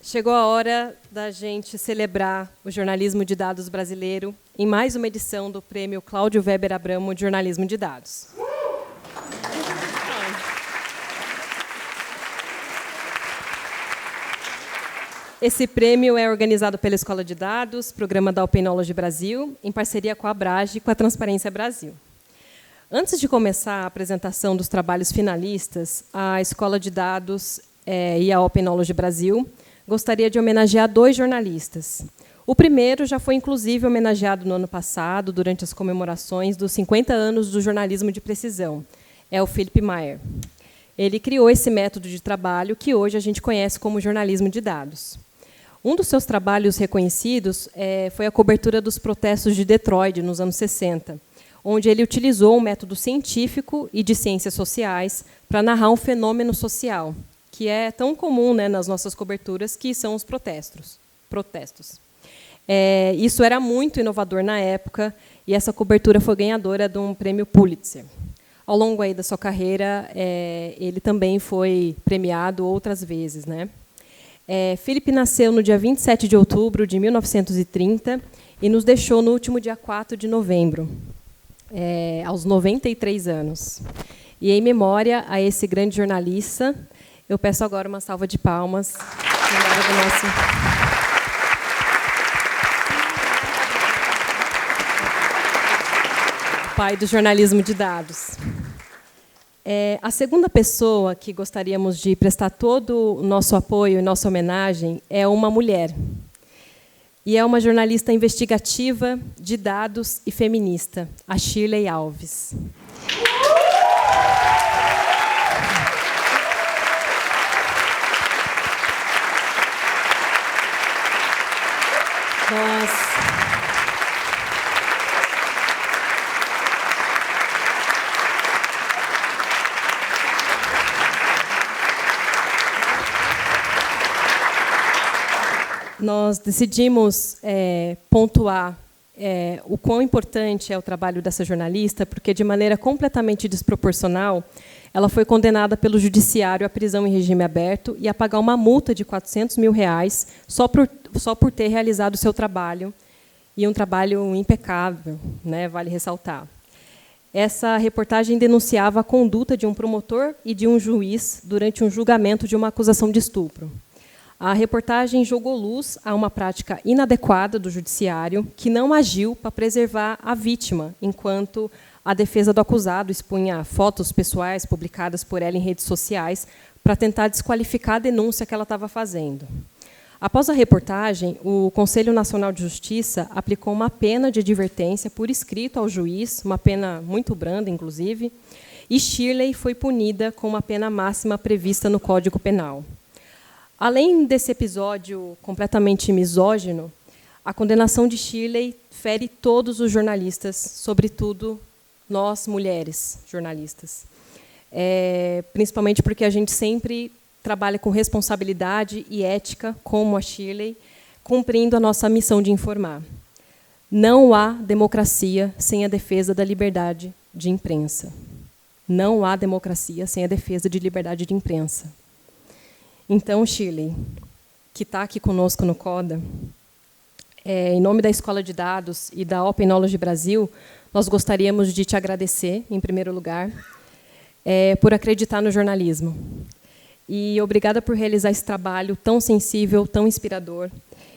Chegou a hora da gente celebrar o jornalismo de dados brasileiro em mais uma edição do Prêmio Cláudio Weber Abramo de Jornalismo de Dados. Esse prêmio é organizado pela Escola de Dados, programa da Open Knowledge Brasil, em parceria com a Abrage e com a Transparência Brasil. Antes de começar a apresentação dos trabalhos finalistas, a Escola de Dados e a Open Knowledge Brasil gostaria de homenagear 2 jornalistas. O primeiro já foi, inclusive, homenageado no ano passado, durante as comemorações dos 50 anos do jornalismo de precisão. É o Philip Meyer. Ele criou esse método de trabalho que hoje a gente conhece como jornalismo de dados. Um dos seus trabalhos reconhecidos foi a cobertura dos protestos de Detroit, nos anos 60, onde ele utilizou um método científico e de ciências sociais para narrar um fenômeno social, que é tão comum, né, nas nossas coberturas, que são os protestos. Isso era muito inovador na época, e essa cobertura foi ganhadora de um prêmio Pulitzer. Ao longo aí da sua carreira, ele também foi premiado outras vezes, né? Philip nasceu no dia 27 de outubro de 1930 e nos deixou no último dia 4 de novembro, aos 93 anos. E, em memória a esse grande jornalista, eu peço agora uma salva de palmas em memória do nosso pai do jornalismo de dados. A segunda pessoa que gostaríamos de prestar todo o nosso apoio e nossa homenagem é uma mulher. E é uma jornalista investigativa de dados e feminista, a Shirley Alves. Nós decidimos pontuar o quão importante é o trabalho dessa jornalista, porque, de maneira completamente desproporcional, ela foi condenada pelo judiciário à prisão em regime aberto e a pagar uma multa de R$400 mil só por ter realizado o seu trabalho, e um trabalho impecável, né, vale ressaltar. Essa reportagem denunciava a conduta de um promotor e de um juiz durante um julgamento de uma acusação de estupro. A reportagem jogou luz a uma prática inadequada do judiciário, que não agiu para preservar a vítima, enquanto a defesa do acusado expunha fotos pessoais publicadas por ela em redes sociais para tentar desqualificar a denúncia que ela estava fazendo. Após a reportagem, o Conselho Nacional de Justiça aplicou uma pena de advertência por escrito ao juiz, uma pena muito branda, inclusive, e Shirley foi punida com uma pena máxima prevista no Código Penal. Além desse episódio completamente misógino, a condenação de Shirley fere todos os jornalistas, sobretudo nós, mulheres jornalistas. Principalmente porque a gente sempre trabalha com responsabilidade e ética, como a Shirley, cumprindo a nossa missão de informar. Não há democracia sem a defesa da liberdade de imprensa. Não há democracia sem a defesa de liberdade de imprensa. Então, Shirley, que está aqui conosco no CODA, em nome da Escola de Dados e da Open Knowledge Brasil, nós gostaríamos de te agradecer, em primeiro lugar, por acreditar no jornalismo. E obrigada por realizar esse trabalho tão sensível, tão inspirador.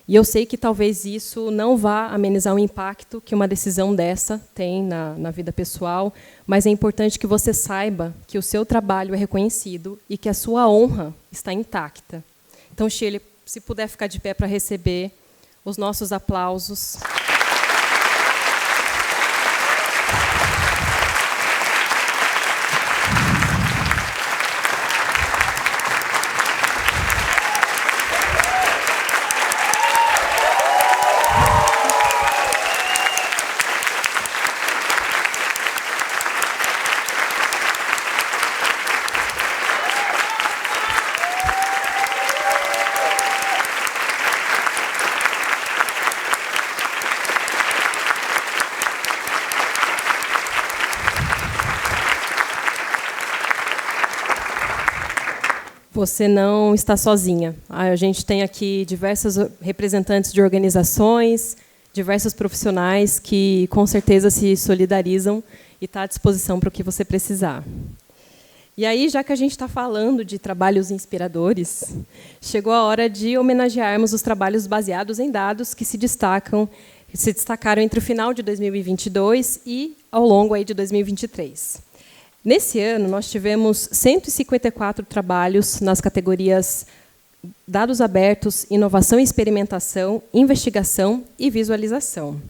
E eu sei que talvez isso não vá amenizar o impacto que uma decisão dessa tem na vida pessoal, mas é importante que você saiba que o seu trabalho é reconhecido e que a sua honra está intacta. Então, Shirley, se puder ficar de pé para receber os nossos aplausos. você não está sozinha. A gente tem aqui diversos representantes de organizações, diversos profissionais que, com certeza, se solidarizam e estão à disposição para o que você precisar. E aí, já que a gente está falando de trabalhos inspiradores, chegou a hora de homenagearmos os trabalhos baseados em dados que se destacaram entre o final de 2022 e ao longo aí de 2023. Nesse ano, nós tivemos 154 trabalhos nas categorias Dados Abertos, Inovação e Experimentação, Investigação e Visualização.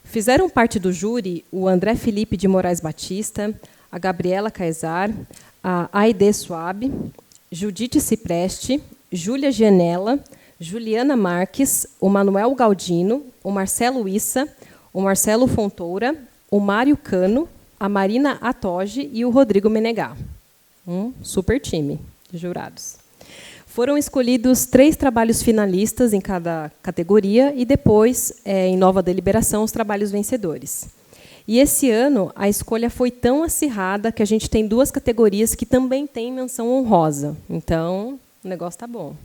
Fizeram parte do júri o André Felipe de Moraes Batista, a Gabriela Caesar, a Aide Suabe, Judite Cipreste, Júlia Gianella, Juliana Marques, o Manuel Galdino, o Marcelo Issa, o Marcelo Fontoura, o Mário Cano, a Marina Atoge e o Rodrigo Menegá. Um super time de jurados. Foram escolhidos 3 trabalhos finalistas em cada categoria e depois, em nova deliberação, os trabalhos vencedores. E esse ano, a escolha foi tão acirrada que a gente tem 2 categorias que também têm menção honrosa. Então, o negócio está bom.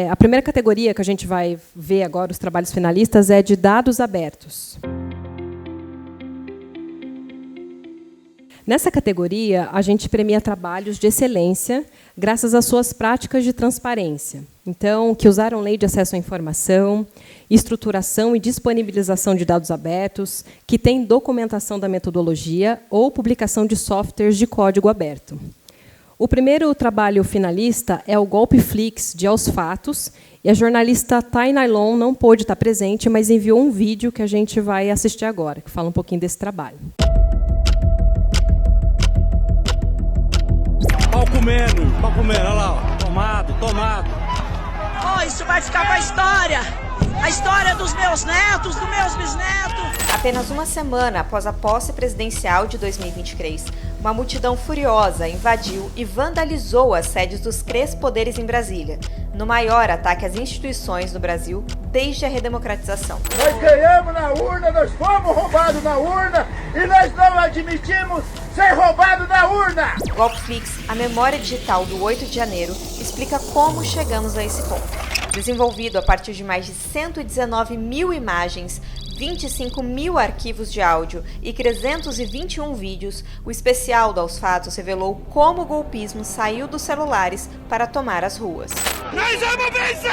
A primeira categoria que a gente vai ver agora, os trabalhos finalistas, é de dados abertos. Nessa categoria, a gente premia trabalhos de excelência graças às suas práticas de transparência. Então, que usaram lei de acesso à informação, estruturação e disponibilização de dados abertos, que têm documentação da metodologia ou publicação de softwares de código aberto. O primeiro trabalho finalista é o Golpeflix, de Aos Fatos, e a jornalista Thay Nailon não pôde estar presente, mas enviou um vídeo que a gente vai assistir agora, que fala um pouquinho desse trabalho. Pau comendo, olha lá, ó. Tomado. Oh, isso vai ficar pra história! A história dos meus netos, dos meus bisnetos! Apenas uma semana após a posse presidencial de 2023, uma multidão furiosa invadiu e vandalizou as sedes dos 3 poderes em Brasília, no maior ataque às instituições no Brasil desde a redemocratização. Nós ganhamos na urna, nós fomos roubados na urna e nós não admitimos ser roubados na urna! Golpeflix, a memória digital do 8 de janeiro, explica como chegamos a esse ponto. Desenvolvido a partir de mais de 119 mil imagens, 25 mil arquivos de áudio e 321 vídeos, o especial do Aos Fatos revelou como o golpismo saiu dos celulares para tomar as ruas. Nós vamos vencer!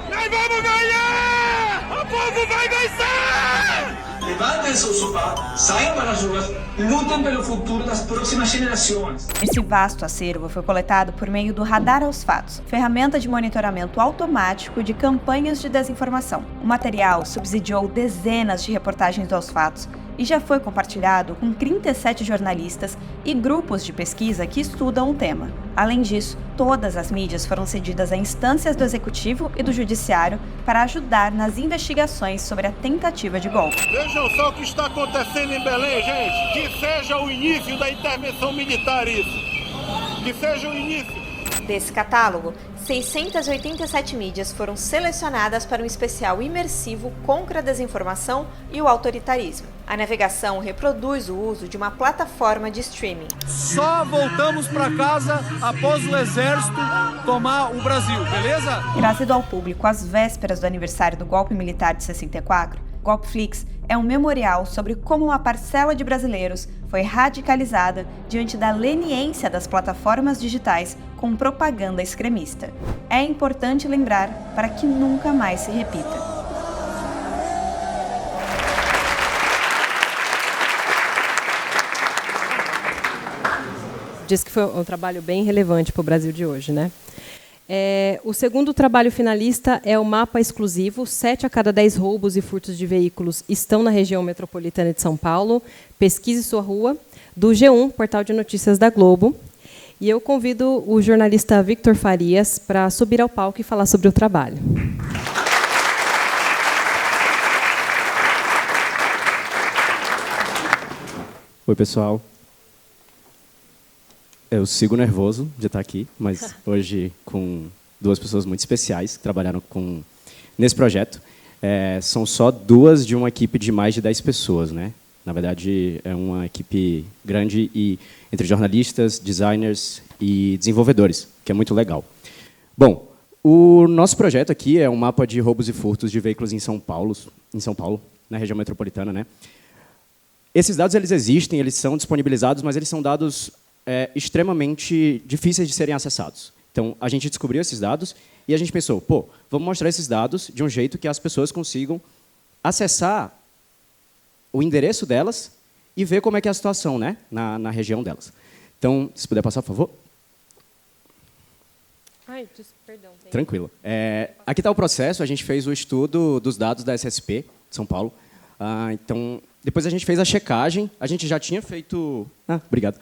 Nós vamos ganhar! O povo vai vencer! Levantem seu sofá, saiam para as ruas, lutem pelo futuro das próximas gerações. Esse vasto acervo foi coletado por meio do Radar Aos Fatos, ferramenta de monitoramento automático de campanhas de desinformação. O material subsidiou dezenas de reportagens do Aos Fatos e já foi compartilhado com 37 jornalistas e grupos de pesquisa que estudam o tema. Além disso, todas as mídias foram cedidas a instâncias do Executivo e do Judiciário para ajudar nas investigações sobre a tentativa de golpe. Vejam só o que está acontecendo em Belém, gente! Que seja o início da intervenção militar isso! Que seja o início! Desse catálogo, 687 mídias foram selecionadas para um especial imersivo contra a desinformação e o autoritarismo. A navegação reproduz o uso de uma plataforma de streaming. Só voltamos para casa após o exército tomar o Brasil, beleza? Trazido ao público às vésperas do aniversário do golpe militar de 64, Golpeflix é um memorial sobre como uma parcela de brasileiros foi radicalizada diante da leniência das plataformas digitais com propaganda extremista. É importante lembrar para que nunca mais se repita. Diz que foi um trabalho bem relevante para o Brasil de hoje, né? O segundo trabalho finalista é o mapa exclusivo 7 a cada 10 roubos e furtos de veículos estão na região metropolitana de São Paulo. Pesquise sua rua, do G1, portal de notícias da Globo. E eu convido o jornalista Victor Farias para subir ao palco e falar sobre o trabalho. Oi, pessoal. Eu sigo nervoso de estar aqui, mas hoje com 2 pessoas muito especiais que trabalharam nesse projeto. São só 2 de uma equipe de mais de 10 pessoas, né? Na verdade, é uma equipe grande e entre jornalistas, designers e desenvolvedores, que é muito legal. Bom, o nosso projeto aqui é um mapa de roubos e furtos de veículos em São Paulo, na região metropolitana, né? Esses dados eles existem, eles são disponibilizados, mas eles são dados extremamente difíceis de serem acessados. Então, a gente descobriu esses dados e a gente pensou, pô, vamos mostrar esses dados de um jeito que as pessoas consigam acessar o endereço delas e ver como é que é a situação, né, na região delas. Então, se puder passar, por favor. Ai, perdão. Tranquilo. Aqui está o processo, a gente fez o estudo dos dados da SSP de São Paulo. Então, depois a gente fez a checagem, a gente já tinha feito... obrigado.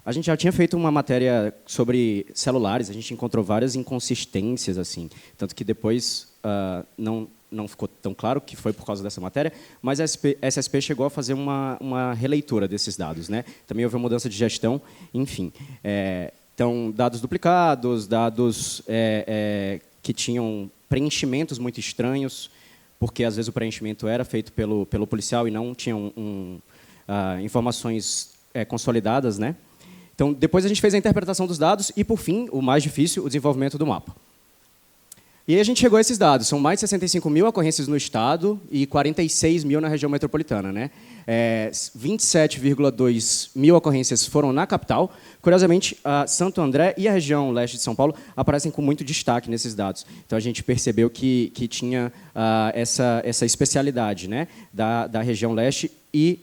A gente já tinha feito uma matéria sobre celulares, a gente encontrou várias inconsistências, assim, tanto que depois não ficou tão claro que foi por causa dessa matéria, mas a SSP chegou a fazer uma releitura desses dados, né? Também houve uma mudança de gestão, enfim. Então, dados duplicados, dados que tinham preenchimentos muito estranhos, porque às vezes o preenchimento era feito pelo policial e não tinham informações consolidadas, né? Então, depois a gente fez a interpretação dos dados e, por fim, o mais difícil, o desenvolvimento do mapa. E aí a gente chegou a esses dados. São mais de 65 mil ocorrências no estado e 46 mil na região metropolitana, né? 27,2 mil ocorrências foram na capital. Curiosamente, Santo André e a região leste de São Paulo aparecem com muito destaque nesses dados. Então, a gente percebeu que tinha essa especialidade, né, da região leste e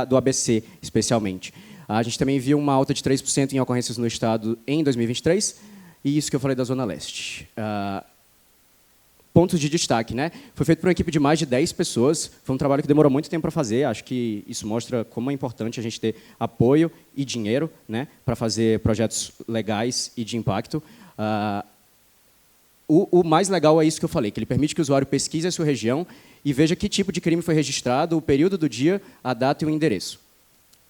do ABC, especialmente. A gente também viu uma alta de 3% em ocorrências no estado em 2023, e isso que eu falei da Zona Leste. Pontos de destaque, né? Foi feito por uma equipe de mais de 10 pessoas, foi um trabalho que demorou muito tempo para fazer, acho que isso mostra como é importante a gente ter apoio e dinheiro, né, para fazer projetos legais e de impacto. O mais legal é isso que eu falei, que ele permite que o usuário pesquise a sua região e veja que tipo de crime foi registrado, o período do dia, a data e o endereço.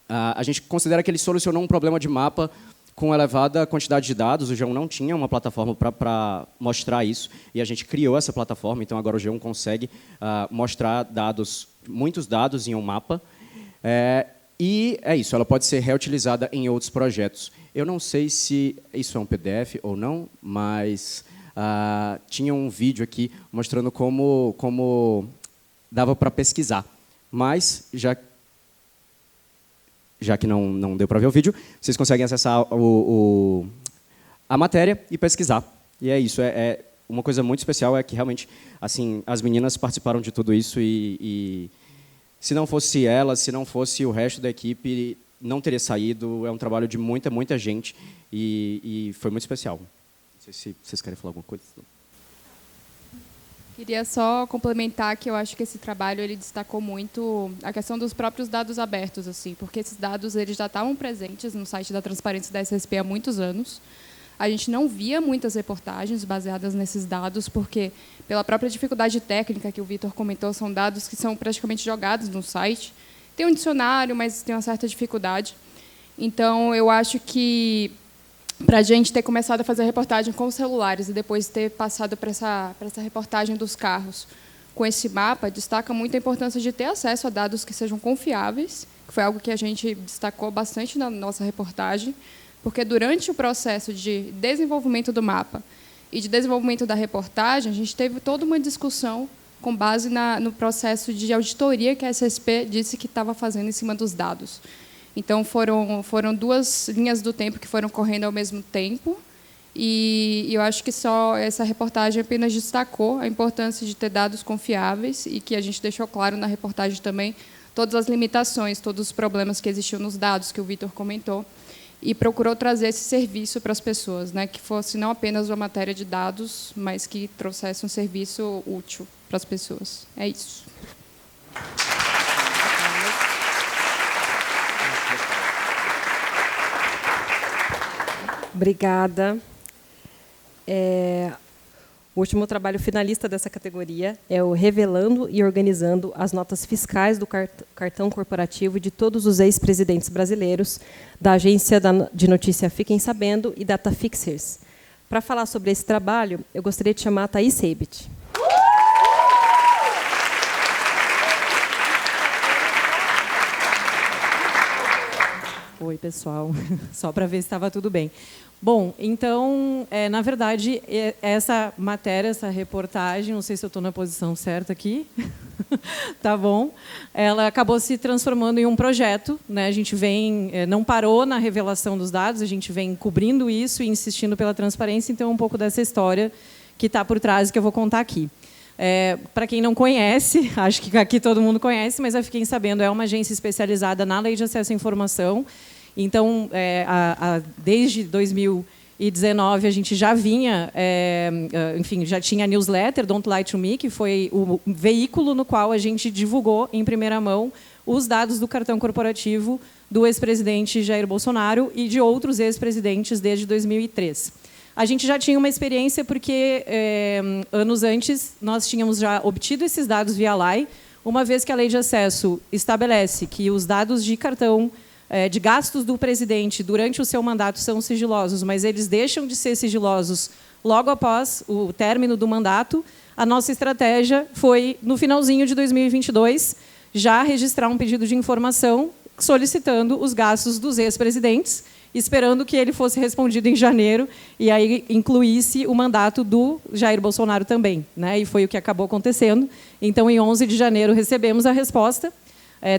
A gente considera que ele solucionou um problema de mapa com elevada quantidade de dados. O G1 não tinha uma plataforma para mostrar isso, e a gente criou essa plataforma, então agora o G1 consegue mostrar muitos dados em um mapa. E é isso, ela pode ser reutilizada em outros projetos. Eu não sei se isso é um PDF ou não, mas tinha um vídeo aqui mostrando como dava para pesquisar. Mas, já que não deu para ver o vídeo, vocês conseguem acessar a matéria e pesquisar. E é isso. Uma coisa muito especial é que, realmente, assim, as meninas participaram de tudo isso e se não fosse elas, se não fosse o resto da equipe, não teria saído. É um trabalho de muita gente e foi muito especial. Não sei se vocês querem falar alguma coisa. Queria só complementar que eu acho que esse trabalho ele destacou muito a questão dos próprios dados abertos, assim, porque esses dados eles já estavam presentes no site da Transparência da SSP há muitos anos. A gente não via muitas reportagens baseadas nesses dados, porque, pela própria dificuldade técnica que o Vitor comentou, são dados que são praticamente jogados no site. Tem um dicionário, mas tem uma certa dificuldade. Então, eu acho que, para a gente ter começado a fazer a reportagem com os celulares e depois ter passado para essa reportagem dos carros com esse mapa, destaca muito a importância de ter acesso a dados que sejam confiáveis, que foi algo que a gente destacou bastante na nossa reportagem, porque durante o processo de desenvolvimento do mapa e de desenvolvimento da reportagem, a gente teve toda uma discussão com base no processo de auditoria que a SSP disse que estava fazendo em cima dos dados. Então, foram duas linhas do tempo que foram correndo ao mesmo tempo, e eu acho que só essa reportagem apenas destacou a importância de ter dados confiáveis e que a gente deixou claro na reportagem também todas as limitações, todos os problemas que existiam nos dados, que o Vitor comentou, e procurou trazer esse serviço para as pessoas, né, que fosse não apenas uma matéria de dados, mas que trouxesse um serviço útil para as pessoas. É isso. Obrigada. O último trabalho finalista dessa categoria é o Revelando e Organizando as Notas Fiscais do Cartão Corporativo de todos os ex-presidentes brasileiros, da agência de notícia Fiquem Sabendo e Datafixers. Para falar sobre esse trabalho, eu gostaria de chamar a Thaís Seibit. Oi, pessoal. Só para ver se estava tudo bem. Bom, então, na verdade, essa matéria, essa reportagem, não sei se eu estou na posição certa aqui, tá bom? Ela acabou se transformando em um projeto, né? A gente não parou na revelação dos dados, a gente vem cobrindo isso e insistindo pela transparência, então um pouco dessa história que está por trás que eu vou contar aqui. Para quem não conhece, acho que aqui todo mundo conhece, mas eu fiquei sabendo, é uma agência especializada na Lei de Acesso à Informação. Então, desde 2019, a gente já vinha, enfim, já tinha a newsletter Don't Lie to Me, que foi o veículo no qual a gente divulgou em primeira mão os dados do cartão corporativo do ex-presidente Jair Bolsonaro e de outros ex-presidentes desde 2003. A gente já tinha uma experiência porque, anos antes, nós tínhamos já obtido esses dados via lei, uma vez que a Lei de Acesso estabelece que os dados de cartão de gastos do presidente durante o seu mandato são sigilosos, mas eles deixam de ser sigilosos logo após o término do mandato. A nossa estratégia foi, no finalzinho de 2022, já registrar um pedido de informação solicitando os gastos dos ex-presidentes, esperando que ele fosse respondido em janeiro e aí incluísse o mandato do Jair Bolsonaro também, né? E foi o que acabou acontecendo. Então, em 11 de janeiro, recebemos a resposta.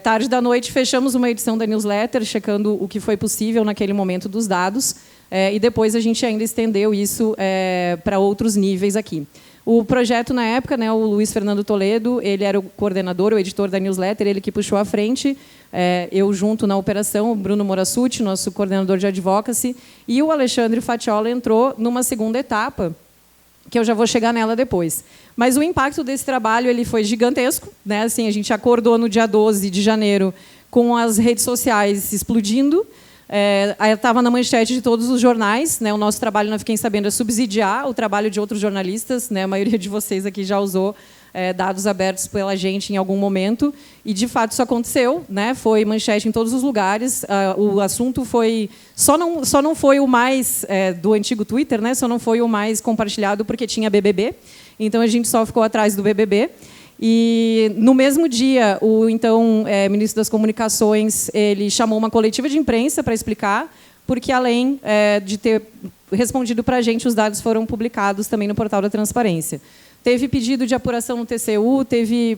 Tarde da noite, fechamos uma edição da newsletter, checando o que foi possível naquele momento dos dados, e depois a gente ainda estendeu isso para outros níveis aqui. O projeto, na época, né, o Luiz Fernando Toledo, ele era o coordenador, o editor da newsletter, ele que puxou à frente, eu junto na operação, o Bruno Morassuti, nosso coordenador de advocacy, e o Alexandre Fatiola entrou numa segunda etapa, que eu já vou chegar nela depois. Mas o impacto desse trabalho ele foi gigantesco, né? Assim, a gente acordou no dia 12 de janeiro com as redes sociais explodindo, estava na manchete de todos os jornais, né? O nosso trabalho, não fiquei sabendo, é subsidiar o trabalho de outros jornalistas, né? A maioria de vocês aqui já usou dados abertos pela gente em algum momento, e de fato isso aconteceu, né? Foi manchete em todos os lugares. O assunto foi só não foi o mais do antigo Twitter, né? Só não foi o mais compartilhado porque tinha BBB, então a gente só ficou atrás do BBB. E no mesmo dia, o então ministro das Comunicações ele chamou uma coletiva de imprensa para explicar, porque além de ter respondido para a gente, os dados foram publicados também no portal da Transparência. Teve pedido de apuração no TCU, teve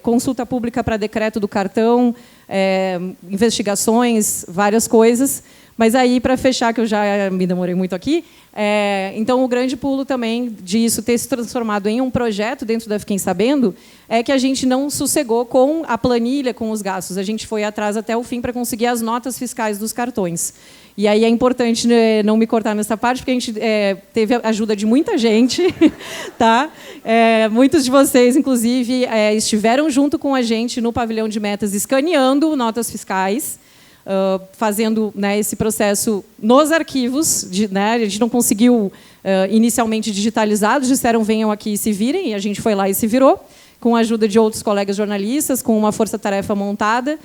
consulta pública para decreto do cartão, investigações, várias coisas. Mas aí, para fechar, que eu já me demorei muito aqui, então o grande pulo também disso ter se transformado em um projeto dentro da Fiquem Sabendo é que a gente não sossegou com a planilha, com os gastos. A gente foi atrás até o fim para conseguir as notas fiscais dos cartões. E aí é importante não me cortar nessa parte, porque a gente teve a ajuda de muita gente. Tá? Muitos de vocês, inclusive, estiveram junto com a gente no pavilhão de metas, escaneando notas fiscais, fazendo, né, esse processo nos arquivos. Né, a gente não conseguiu inicialmente digitalizados, disseram venham aqui e se virem, e a gente foi lá e se virou, com a ajuda de outros colegas jornalistas, com uma força-tarefa montada.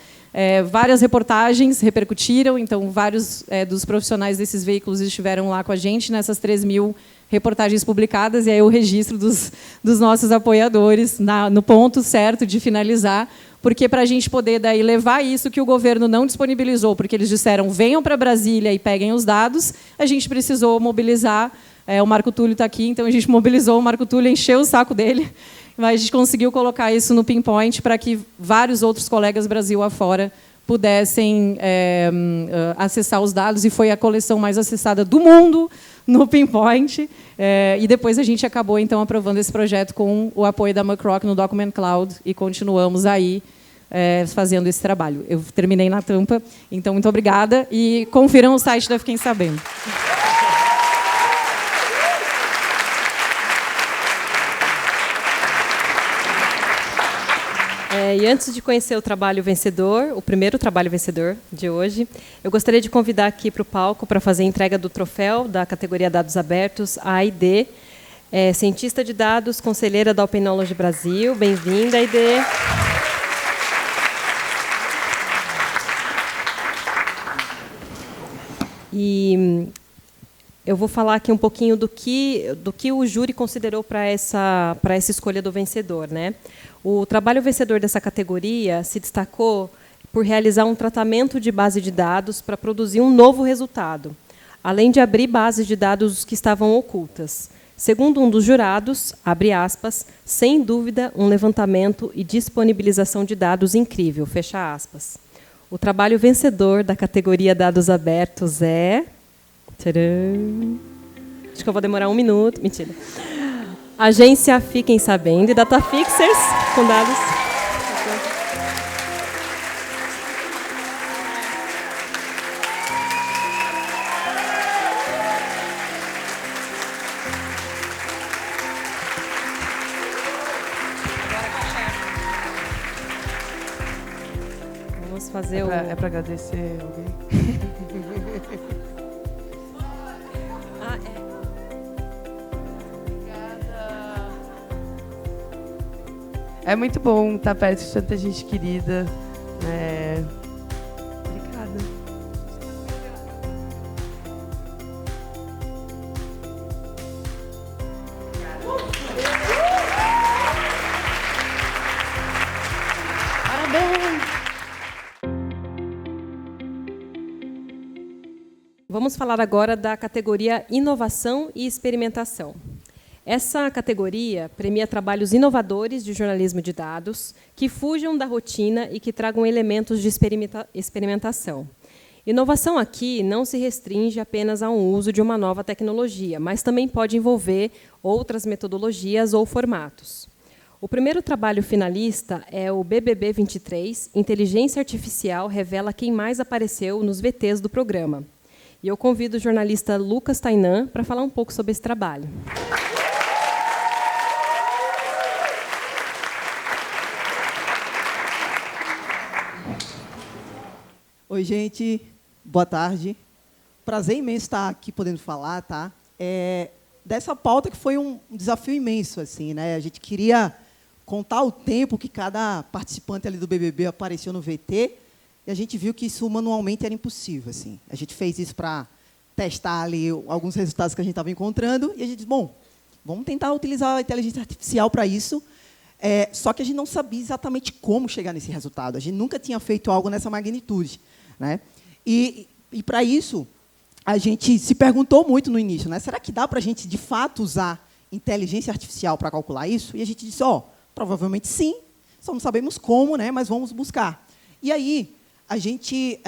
Várias reportagens repercutiram, então vários dos profissionais desses veículos estiveram lá com a gente nessas 3.000 reportagens publicadas, e aí o registro dos nossos apoiadores no ponto certo de finalizar, porque para a gente poder daí levar isso que o governo não disponibilizou, porque eles disseram venham para Brasília e peguem os dados, a gente precisou mobilizar, o Marco Túlio está aqui, então a gente mobilizou o Marco Túlio, encheu o saco dele, mas a gente conseguiu colocar isso no pinpoint para que vários outros colegas Brasil afora pudessem acessar os dados, e foi a coleção mais acessada do mundo no pinpoint, e depois a gente acabou então aprovando esse projeto com o apoio da Muckrock no Document Cloud, e continuamos aí fazendo esse trabalho. Eu terminei na tampa, então muito obrigada, e confiram o site da Fiquem Sabendo. E antes de conhecer o trabalho vencedor, o primeiro trabalho vencedor de hoje, eu gostaria de convidar aqui para o palco para fazer a entrega do troféu da categoria Dados Abertos, a Aide, cientista de dados, conselheira da Openology Brasil. Bem-vinda, Aide. E eu vou falar aqui um pouquinho do que o júri considerou para essa escolha do vencedor, né? O trabalho vencedor dessa categoria se destacou por realizar um tratamento de base de dados para produzir um novo resultado, além de abrir bases de dados que estavam ocultas. Segundo um dos jurados, abre aspas, sem dúvida, um levantamento e disponibilização de dados incrível, fecha aspas. O trabalho vencedor da categoria Dados Abertos é... Tcharam! Acho que eu vou demorar 1 minuto. Mentira. Agência Fiquem Sabendo e Datafixers, com dados... Vamos fazer É para agradecer alguém? É muito bom estar perto de tanta gente querida. Obrigada. Parabéns! Vamos falar agora da categoria Inovação e Experimentação. Essa categoria premia trabalhos inovadores de jornalismo de dados que fujam da rotina e que tragam elementos de experimentação. Inovação aqui não se restringe apenas ao uso de uma nova tecnologia, mas também pode envolver outras metodologias ou formatos. O primeiro trabalho finalista é o BBB 23, Inteligência Artificial revela quem mais apareceu nos VTs do programa. E eu convido o jornalista Lucas Tainan para falar um pouco sobre esse trabalho. Oi, gente. Boa tarde. Prazer imenso estar aqui podendo falar, tá? Dessa pauta que foi um desafio imenso, assim, né? A gente queria contar o tempo que cada participante ali do BBB apareceu no VT e a gente viu que isso manualmente era impossível, assim. A gente fez isso para testar ali alguns resultados que a gente estava encontrando e a gente disse, bom, vamos tentar utilizar a inteligência artificial para isso. Só que a gente não sabia exatamente como chegar nesse resultado. A gente nunca tinha feito algo nessa magnitude, né? E para isso, a gente se perguntou muito no início, né? Será que dá para a gente, de fato, usar inteligência artificial para calcular isso? E a gente disse, provavelmente sim, só não sabemos como, né? Mas vamos buscar. E aí, a gente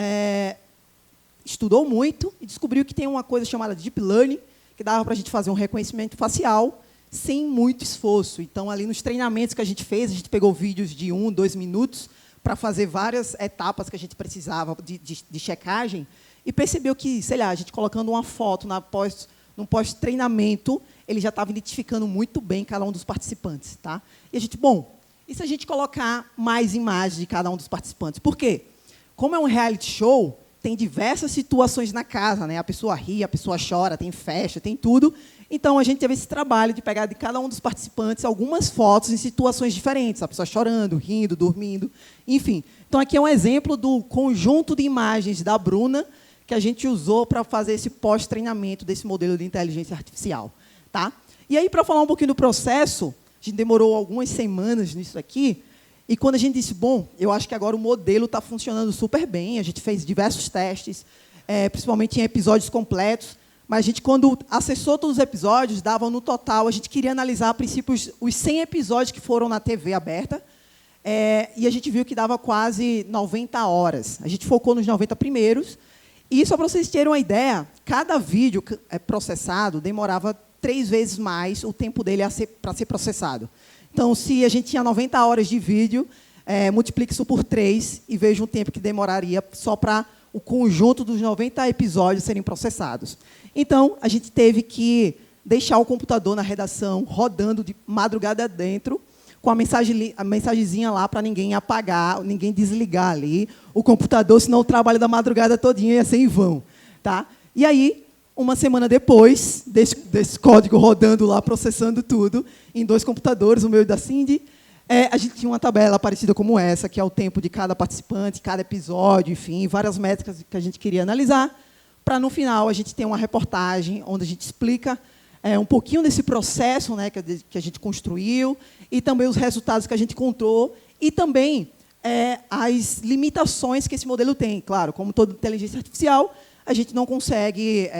estudou muito e descobriu que tem uma coisa chamada Deep Learning, que dava para a gente fazer um reconhecimento facial sem muito esforço. Então, ali nos treinamentos que a gente fez, a gente pegou vídeos de 1, 2 minutos para fazer várias etapas que a gente precisava de checagem e percebeu que, sei lá, a gente colocando uma foto no pós-treinamento, ele já estava identificando muito bem cada um dos participantes. Tá? E a gente, e se a gente colocar mais imagens de cada um dos participantes? Por quê? Como é um reality show, tem diversas situações na casa, né? A pessoa ri, a pessoa chora, tem festa, tem tudo. Então, a gente teve esse trabalho de pegar de cada um dos participantes algumas fotos em situações diferentes, a pessoa chorando, rindo, dormindo, enfim. Então, aqui é um exemplo do conjunto de imagens da Bruna que a gente usou para fazer esse pós-treinamento desse modelo de inteligência artificial. Tá? E aí, para falar um pouquinho do processo, a gente demorou algumas semanas nisso aqui, e quando a gente disse, eu acho que agora o modelo está funcionando super bem, a gente fez diversos testes, principalmente em episódios completos, mas a gente, quando acessou todos os episódios, dava no total, a gente queria analisar, a princípio, os 100 episódios que foram na TV aberta, e a gente viu que dava quase 90 horas. A gente focou nos 90 primeiros, e só para vocês terem uma ideia, cada vídeo processado demorava 3 vezes mais o tempo dele para ser processado. Então, se a gente tinha 90 horas de vídeo, multiplique isso por 3 e veja o tempo que demoraria só para o conjunto dos 90 episódios serem processados. Então, a gente teve que deixar o computador na redação rodando de madrugada dentro, com a mensagenzinha lá para ninguém apagar, ninguém desligar ali o computador, senão o trabalho da madrugada todinha ia ser em vão. Tá? E aí, uma semana depois desse código rodando lá, processando tudo, em 2 computadores, o meu e da Cindy, a gente tinha uma tabela parecida como essa, que é o tempo de cada participante, cada episódio, enfim, várias métricas que a gente queria analisar, para, no final, a gente ter uma reportagem onde a gente explica um pouquinho desse processo, né, que a gente construiu, e também os resultados que a gente encontrou, e também as limitações que esse modelo tem. Claro, como toda inteligência artificial, a gente não consegue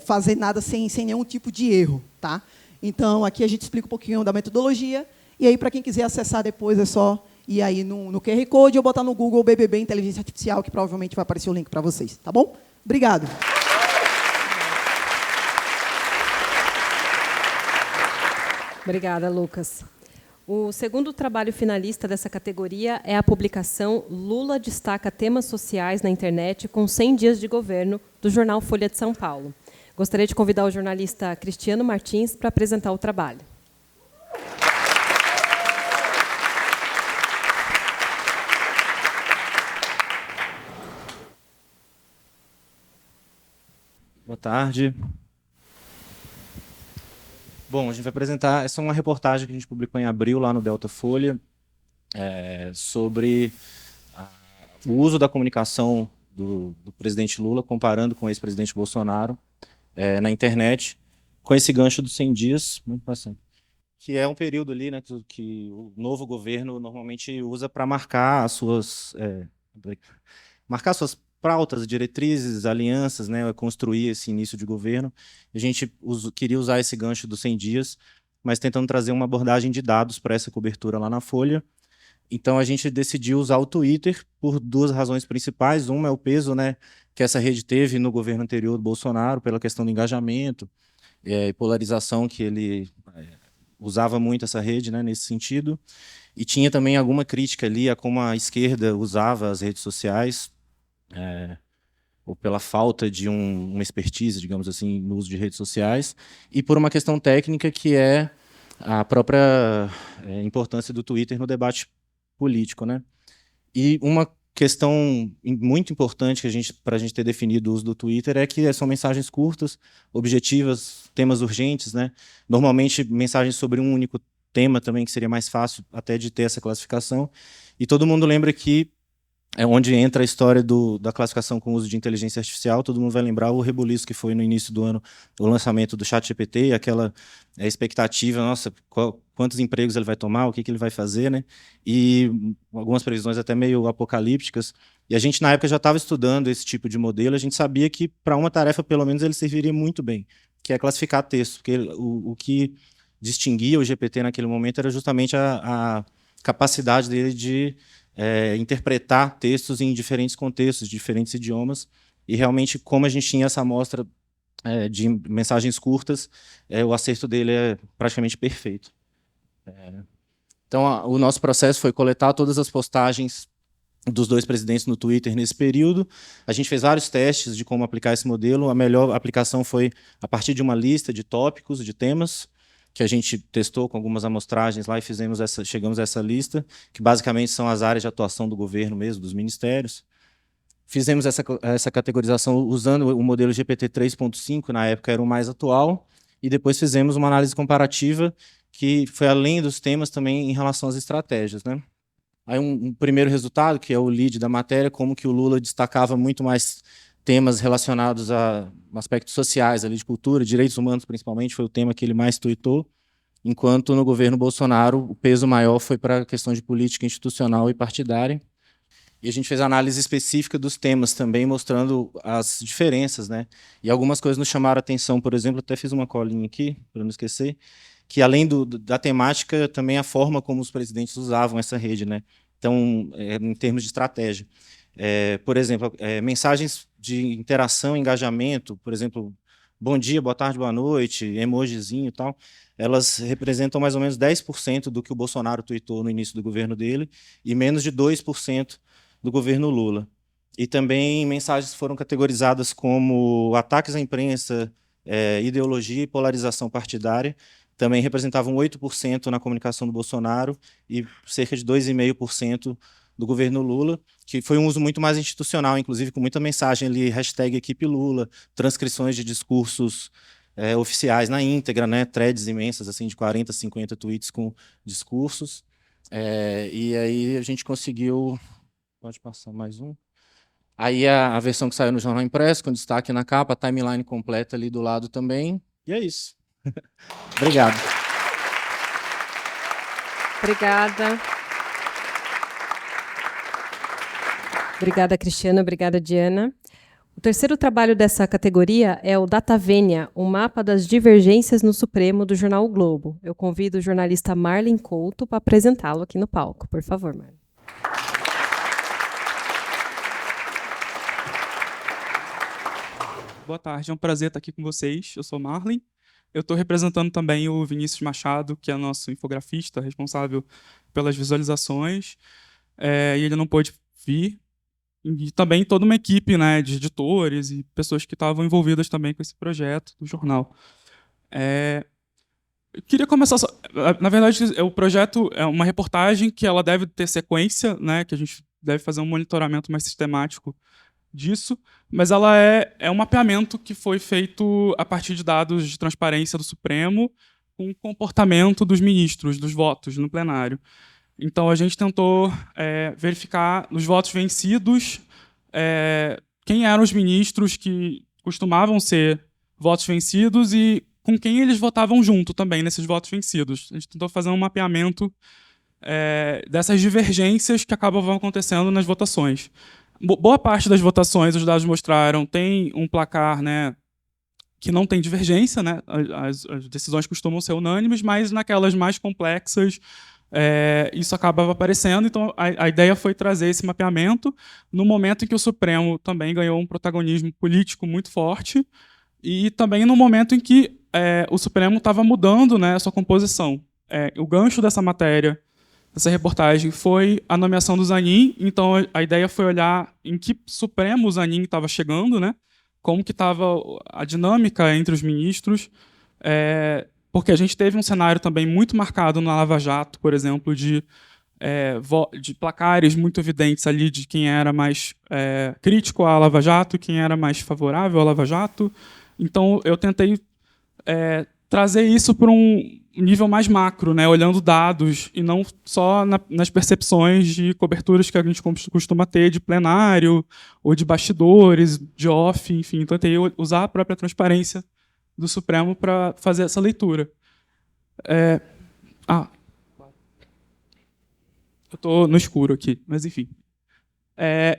fazer nada sem nenhum tipo de erro. Tá? Então, aqui a gente explica um pouquinho da metodologia, e aí, para quem quiser acessar depois, é só ir aí no QR Code ou botar no Google BBB Inteligência Artificial, que provavelmente vai aparecer o link para vocês. Tá bom? Obrigado. Obrigada, Lucas. O segundo trabalho finalista dessa categoria é a publicação Lula destaca temas sociais na internet com 100 dias de governo, do jornal Folha de São Paulo. Gostaria de convidar o jornalista Cristiano Martins para apresentar o trabalho. Boa tarde. Bom, a gente vai apresentar, essa é uma reportagem que a gente publicou em abril lá no Delta Folha, sobre o uso da comunicação do presidente Lula, comparando com o ex-presidente Bolsonaro, na internet, com esse gancho dos 100 dias, muito bastante, que é um período ali, né, que o novo governo normalmente usa para marcar as suas pautas, diretrizes, alianças, né, construir esse início de governo. A gente queria usar esse gancho dos 100 dias, mas tentando trazer uma abordagem de dados para essa cobertura lá na Folha. Então, a gente decidiu usar o Twitter por duas razões principais. Uma é o peso, né, que essa rede teve no governo anterior do Bolsonaro, pela questão do engajamento e polarização, que ele usava muito essa rede, né, nesse sentido. E tinha também alguma crítica ali a como a esquerda usava as redes sociais, ou pela falta de uma expertise, digamos assim, no uso de redes sociais, e por uma questão técnica que é a própria importância do Twitter no debate político, né? E uma questão muito importante para a gente ter definido o uso do Twitter é que são mensagens curtas, objetivas, temas urgentes, né? Normalmente mensagens sobre um único tema também, que seria mais fácil até de ter essa classificação. E todo mundo lembra que é onde entra a história da classificação com uso de inteligência artificial. Todo mundo vai lembrar o rebuliço que foi no início do ano, o lançamento do ChatGPT, aquela expectativa, nossa, quantos empregos ele vai tomar, o que ele vai fazer, né? E algumas previsões até meio apocalípticas. E a gente, na época, já estava estudando esse tipo de modelo. A gente sabia que, para uma tarefa, pelo menos, ele serviria muito bem, que é classificar texto, porque o que distinguia o GPT naquele momento era justamente a capacidade dele de interpretar textos em diferentes contextos, diferentes idiomas, e realmente, como a gente tinha essa amostra de mensagens curtas, o acerto dele é praticamente perfeito. Então, o nosso processo foi coletar todas as postagens dos dois presidentes no Twitter nesse período. A gente fez vários testes de como aplicar esse modelo. A melhor aplicação foi a partir de uma lista de tópicos, de temas, que a gente testou com algumas amostragens lá e chegamos a essa lista, que basicamente são as áreas de atuação do governo mesmo, dos ministérios. Fizemos essa categorização usando o modelo GPT 3.5, na época era o mais atual, e depois fizemos uma análise comparativa que foi além dos temas também em relação às estratégias, né? Aí um primeiro resultado, que é o lead da matéria, como que o Lula destacava muito mais temas relacionados a aspectos sociais, ali de cultura, direitos humanos principalmente, foi o tema que ele mais tweetou, enquanto no governo Bolsonaro o peso maior foi para a questão de política institucional e partidária. E a gente fez análise específica dos temas também, mostrando as diferenças, né? E algumas coisas nos chamaram a atenção, por exemplo, até fiz uma colinha aqui, para não esquecer, que além da temática, também a forma como os presidentes usavam essa rede, né? Então, em termos de estratégia. Por exemplo, mensagens de interação, engajamento, por exemplo, bom dia, boa tarde, boa noite, emojizinho e tal, elas representam mais ou menos 10% do que o Bolsonaro tweetou no início do governo dele e menos de 2% do governo Lula. E também mensagens foram categorizadas como ataques à imprensa, ideologia e polarização partidária, também representavam 8% na comunicação do Bolsonaro e cerca de 2,5% do governo Lula, que foi um uso muito mais institucional, inclusive com muita mensagem ali, hashtag equipe Lula, transcrições de discursos oficiais na íntegra, né, threads imensas, assim, de 40, 50 tweets com discursos. E aí a gente conseguiu... Pode passar mais um. Aí a versão que saiu no Jornal Impresso, com destaque na capa, a timeline completa ali do lado também. E é isso. Obrigado. Obrigada. Obrigada, Cristiana. Obrigada, Diana. O terceiro trabalho dessa categoria é o Datavênia, o mapa das divergências no Supremo do jornal O Globo. Eu convido o jornalista Marlin Couto para apresentá-lo aqui no palco. Por favor, Marlin. Boa tarde, é um prazer estar aqui com vocês. Eu sou Marlin. Eu estou representando também o Vinícius Machado, que é nosso infografista, responsável pelas visualizações. E ele não pôde vir. E também toda uma equipe, né, de editores e pessoas que estavam envolvidas também com esse projeto do jornal. Eu queria começar... Na verdade, o projeto é uma reportagem que ela deve ter sequência, né, que a gente deve fazer um monitoramento mais sistemático disso, mas ela é um mapeamento que foi feito a partir de dados de transparência do Supremo com o comportamento dos ministros, dos votos no plenário. Então, a gente tentou verificar nos votos vencidos quem eram os ministros que costumavam ser votos vencidos e com quem eles votavam junto também nesses votos vencidos. A gente tentou fazer um mapeamento dessas divergências que acabavam acontecendo nas votações. Boa parte das votações, os dados mostraram, tem um placar, né, que não tem divergência, né? As decisões costumam ser unânimes, mas naquelas mais complexas, isso acabava aparecendo. Então, a ideia foi trazer esse mapeamento no momento em que o Supremo também ganhou um protagonismo político muito forte e também no momento em que o Supremo estava mudando, né, a sua composição. O gancho dessa matéria, dessa reportagem, foi a nomeação do Zanin. Então, a ideia foi olhar em que Supremo o Zanin estava chegando, né, como que estava a dinâmica entre os ministros, porque a gente teve um cenário também muito marcado na Lava Jato, por exemplo, de placares muito evidentes ali de quem era mais crítico à Lava Jato, quem era mais favorável à Lava Jato. Então, eu tentei trazer isso para um nível mais macro, né, olhando dados e não só nas percepções de coberturas que a gente costuma ter de plenário ou de bastidores, de off, enfim. Tentei usar a própria transparência do Supremo para fazer essa leitura. Eu estou no escuro aqui, mas enfim.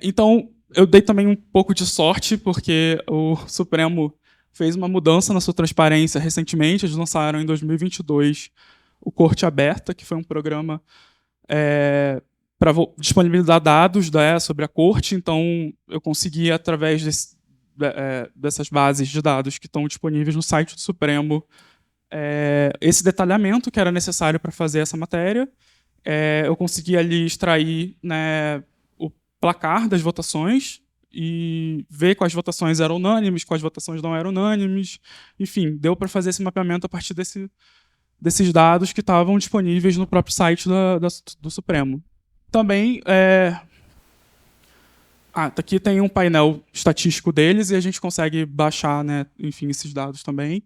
Então, eu dei também um pouco de sorte, porque o Supremo fez uma mudança na sua transparência recentemente. Eles lançaram em 2022 o Corte Aberta, que foi um programa para disponibilizar dados sobre a Corte. Então, eu consegui, através dessas bases de dados que estão disponíveis no site do Supremo, esse detalhamento que era necessário para fazer essa matéria. Eu consegui ali extrair, né, o placar das votações e ver quais votações eram unânimes, quais votações não eram unânimes. Enfim, deu para fazer esse mapeamento a partir desses dados que estavam disponíveis no próprio site do Supremo. Também, aqui tem um painel estatístico deles e a gente consegue baixar, né, enfim, esses dados também.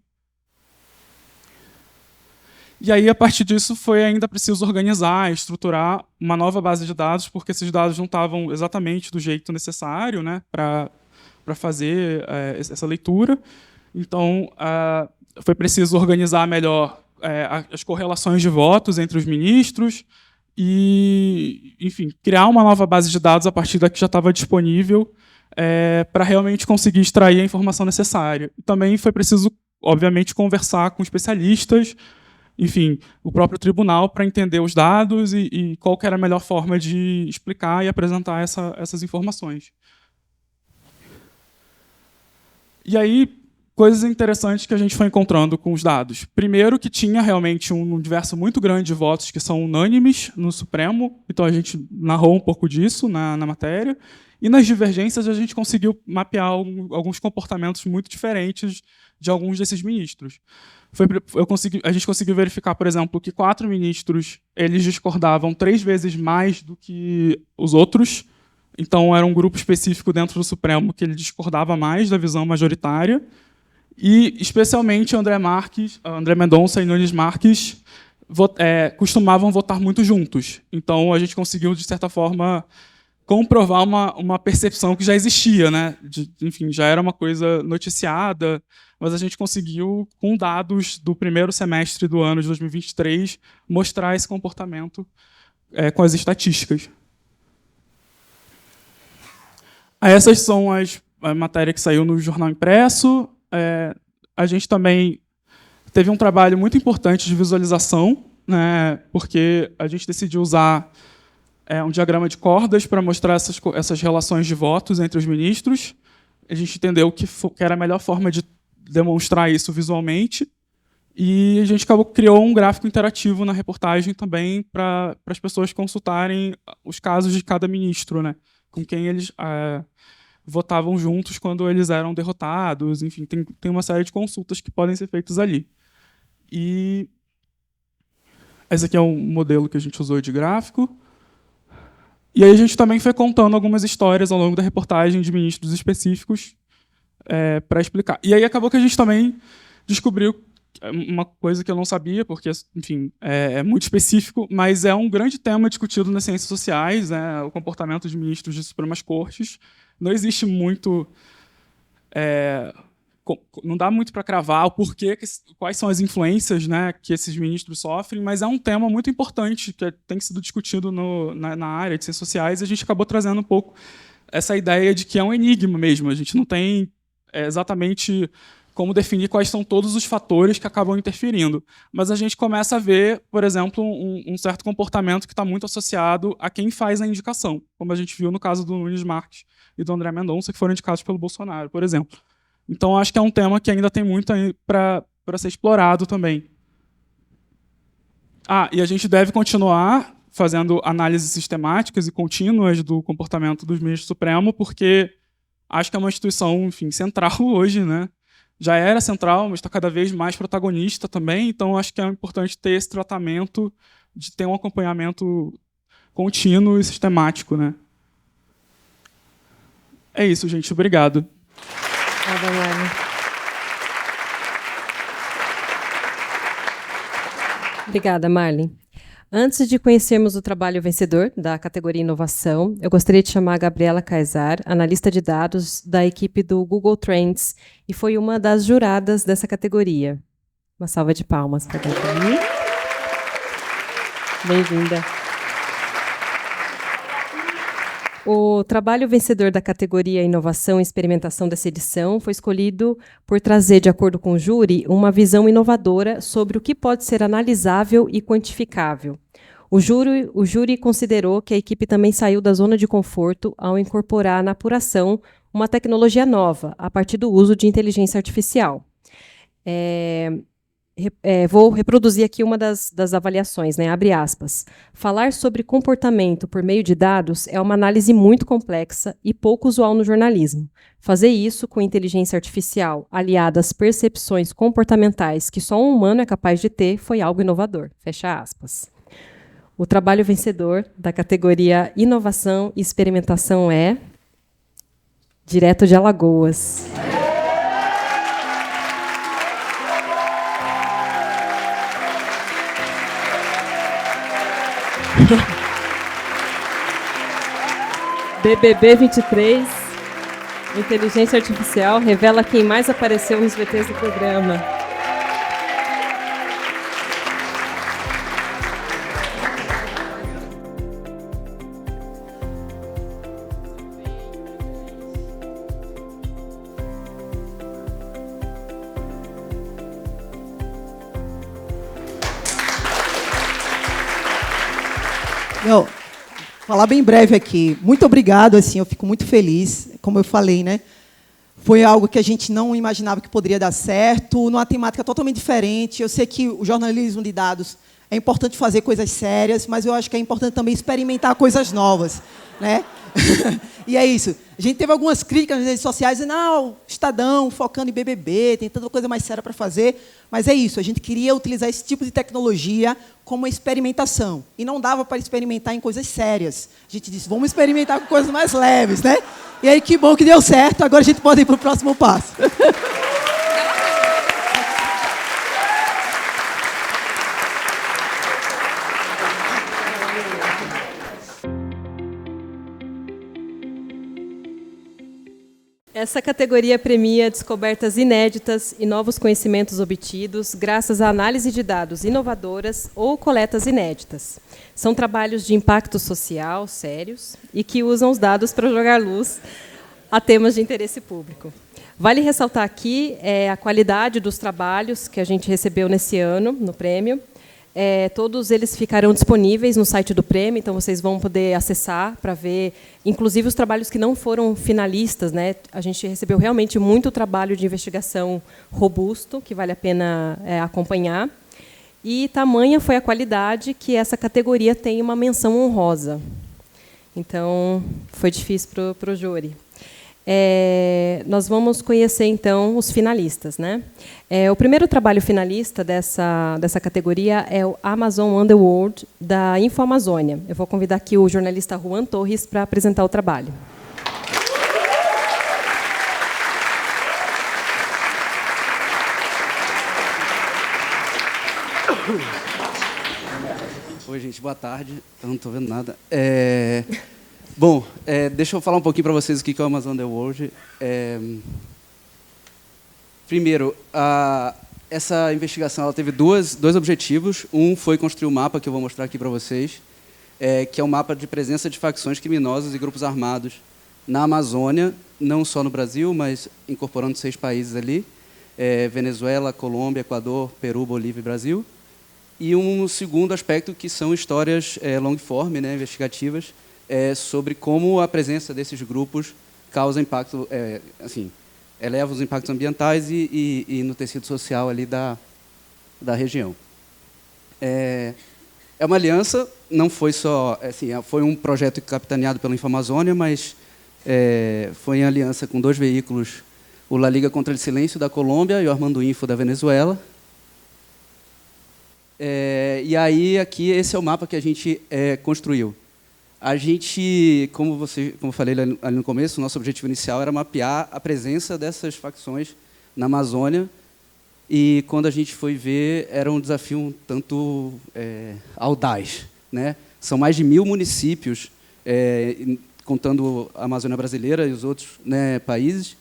E aí, a partir disso, foi ainda preciso organizar, estruturar uma nova base de dados, porque esses dados não estavam exatamente do jeito necessário, né, para fazer essa leitura. Então, foi preciso organizar melhor as correlações de votos entre os ministros e, enfim, criar uma nova base de dados a partir da que já estava disponível para realmente conseguir extrair a informação necessária. E também foi preciso, obviamente, conversar com especialistas, enfim, o próprio tribunal, para entender os dados e qual que era a melhor forma de explicar e apresentar essas informações. E aí, coisas interessantes que a gente foi encontrando com os dados. Primeiro, que tinha realmente um universo muito grande de votos que são unânimes no Supremo, então a gente narrou um pouco disso na matéria. E nas divergências a gente conseguiu mapear alguns comportamentos muito diferentes de alguns desses ministros. A gente conseguiu verificar, por exemplo, que 4 ministros eles discordavam 3 vezes mais do que os outros. Então, era um grupo específico dentro do Supremo que ele discordava mais da visão majoritária. E, especialmente, André Mendonça e Nunes Marques costumavam votar muito juntos. Então, a gente conseguiu, de certa forma, comprovar uma percepção que já existia, né? Enfim, já era uma coisa noticiada, mas a gente conseguiu, com dados do primeiro semestre do ano de 2023, mostrar esse comportamento com as estatísticas. Essas são a matéria que saiu no jornal impresso. A gente também teve um trabalho muito importante de visualização, né, porque a gente decidiu usar um diagrama de cordas para mostrar essas relações de votos entre os ministros. A gente entendeu que era a melhor forma de demonstrar isso visualmente. E a gente criou um gráfico interativo na reportagem também para as pessoas consultarem os casos de cada ministro, né, com quem eles votavam juntos quando eles eram derrotados. Enfim, tem uma série de consultas que podem ser feitas ali. E esse aqui é um modelo que a gente usou de gráfico. E aí a gente também foi contando algumas histórias ao longo da reportagem de ministros específicos para explicar. E aí acabou que a gente também descobriu uma coisa que eu não sabia, porque, enfim, é muito específico, mas é um grande tema discutido nas ciências sociais, né, o comportamento de ministros de Supremas Cortes. Não existe muito... não dá muito para cravar o porquê, quais são as influências, né, que esses ministros sofrem, mas é um tema muito importante que tem sido discutido na área de ciências sociais, e a gente acabou trazendo um pouco essa ideia de que é um enigma mesmo. A gente não tem exatamente como definir quais são todos os fatores que acabam interferindo. Mas a gente começa a ver, por exemplo, um certo comportamento que está muito associado a quem faz a indicação, como a gente viu no caso do Nunes Marques e do André Mendonça, que foram indicados pelo Bolsonaro, por exemplo. Então, acho que é um tema que ainda tem muito para ser explorado também. E a gente deve continuar fazendo análises sistemáticas e contínuas do comportamento dos ministros do Supremo, porque acho que é uma instituição, enfim, central hoje, né? Já era central, mas está cada vez mais protagonista também. Então, acho que é importante ter esse tratamento, de ter um acompanhamento contínuo e sistemático, né? É isso, gente. Obrigado. Obrigada, Marley. Obrigada, Marley. Antes de conhecermos o trabalho vencedor da categoria Inovação, eu gostaria de chamar a Gabriela Kaysar, analista de dados da equipe do Google Trends, e foi uma das juradas dessa categoria. Uma salva de palmas para a Gabriela. Bem-vinda. O trabalho vencedor da categoria Inovação e Experimentação dessa edição foi escolhido por trazer, de acordo com o júri, uma visão inovadora sobre o que pode ser analisável e quantificável. O júri considerou que a equipe também saiu da zona de conforto ao incorporar na apuração uma tecnologia nova, a partir do uso de inteligência artificial. Vou reproduzir aqui uma das avaliações, né? Abre aspas. Falar sobre comportamento por meio de dados é uma análise muito complexa e pouco usual no jornalismo. Fazer isso com inteligência artificial, aliada às percepções comportamentais que só um humano é capaz de ter, foi algo inovador. Fecha aspas. O trabalho vencedor da categoria Inovação e Experimentação é direto de Alagoas. BBB 23, inteligência artificial revela quem mais apareceu nos VTs do programa. Falar bem breve aqui. Muito obrigado, assim, eu fico muito feliz. Como eu falei, né? Foi algo que a gente não imaginava que poderia dar certo, numa temática totalmente diferente. Eu sei que o jornalismo de dados é importante fazer coisas sérias, mas eu acho que é importante também experimentar coisas novas, né? E é isso. A gente teve algumas críticas nas redes sociais, dizendo, o Estadão focando em BBB, tem tanta coisa mais séria para fazer. Mas é isso, a gente queria utilizar esse tipo de tecnologia como uma experimentação. E não dava para experimentar em coisas sérias. A gente disse, vamos experimentar com coisas mais leves, né? E aí, que bom que deu certo, agora a gente pode ir para o próximo passo. Essa categoria premia descobertas inéditas e novos conhecimentos obtidos graças à análise de dados inovadoras ou coletas inéditas. São trabalhos de impacto social sérios e que usam os dados para jogar luz a temas de interesse público. Vale ressaltar aqui a qualidade dos trabalhos que a gente recebeu nesse ano no prêmio. Todos eles ficarão disponíveis no site do prêmio, então vocês vão poder acessar para ver, inclusive os trabalhos que não foram finalistas, né? A gente recebeu realmente muito trabalho de investigação robusto, que vale a pena acompanhar. E tamanha foi a qualidade que essa categoria tem uma menção honrosa. Então, foi difícil para o júri. Nós vamos conhecer, então, os finalistas, né? O primeiro trabalho finalista dessa categoria é o Amazon Underworld, da InfoAmazônia. Eu vou convidar aqui o jornalista Juan Torres para apresentar o trabalho. Oi, gente, boa tarde. Eu não estou vendo nada. Bom, deixa eu falar um pouquinho para vocês o que é o Amazon Underworld. Primeiro, essa investigação ela teve dois objetivos. Um foi construir um mapa, que eu vou mostrar aqui para vocês, que é um mapa de presença de facções criminosas e grupos armados na Amazônia, não só no Brasil, mas incorporando 6 países ali, Venezuela, Colômbia, Equador, Peru, Bolívia e Brasil. E um segundo aspecto, que são histórias long form, né, investigativas, sobre como a presença desses grupos causa impacto, assim, eleva os impactos ambientais e no tecido social ali da região. É uma aliança, não foi só, assim, foi um projeto capitaneado pela InfoAmazônia, mas foi em aliança com 2 veículos, o La Liga contra o Silêncio da Colômbia e o Armando Info da Venezuela. E aí aqui esse é o mapa que a gente construiu. A gente, como eu falei ali no começo, o nosso objetivo inicial era mapear a presença dessas facções na Amazônia, e quando a gente foi ver, era um desafio um tanto audaz, né? São mais de 1000 municípios, contando a Amazônia brasileira e os outros, né, países.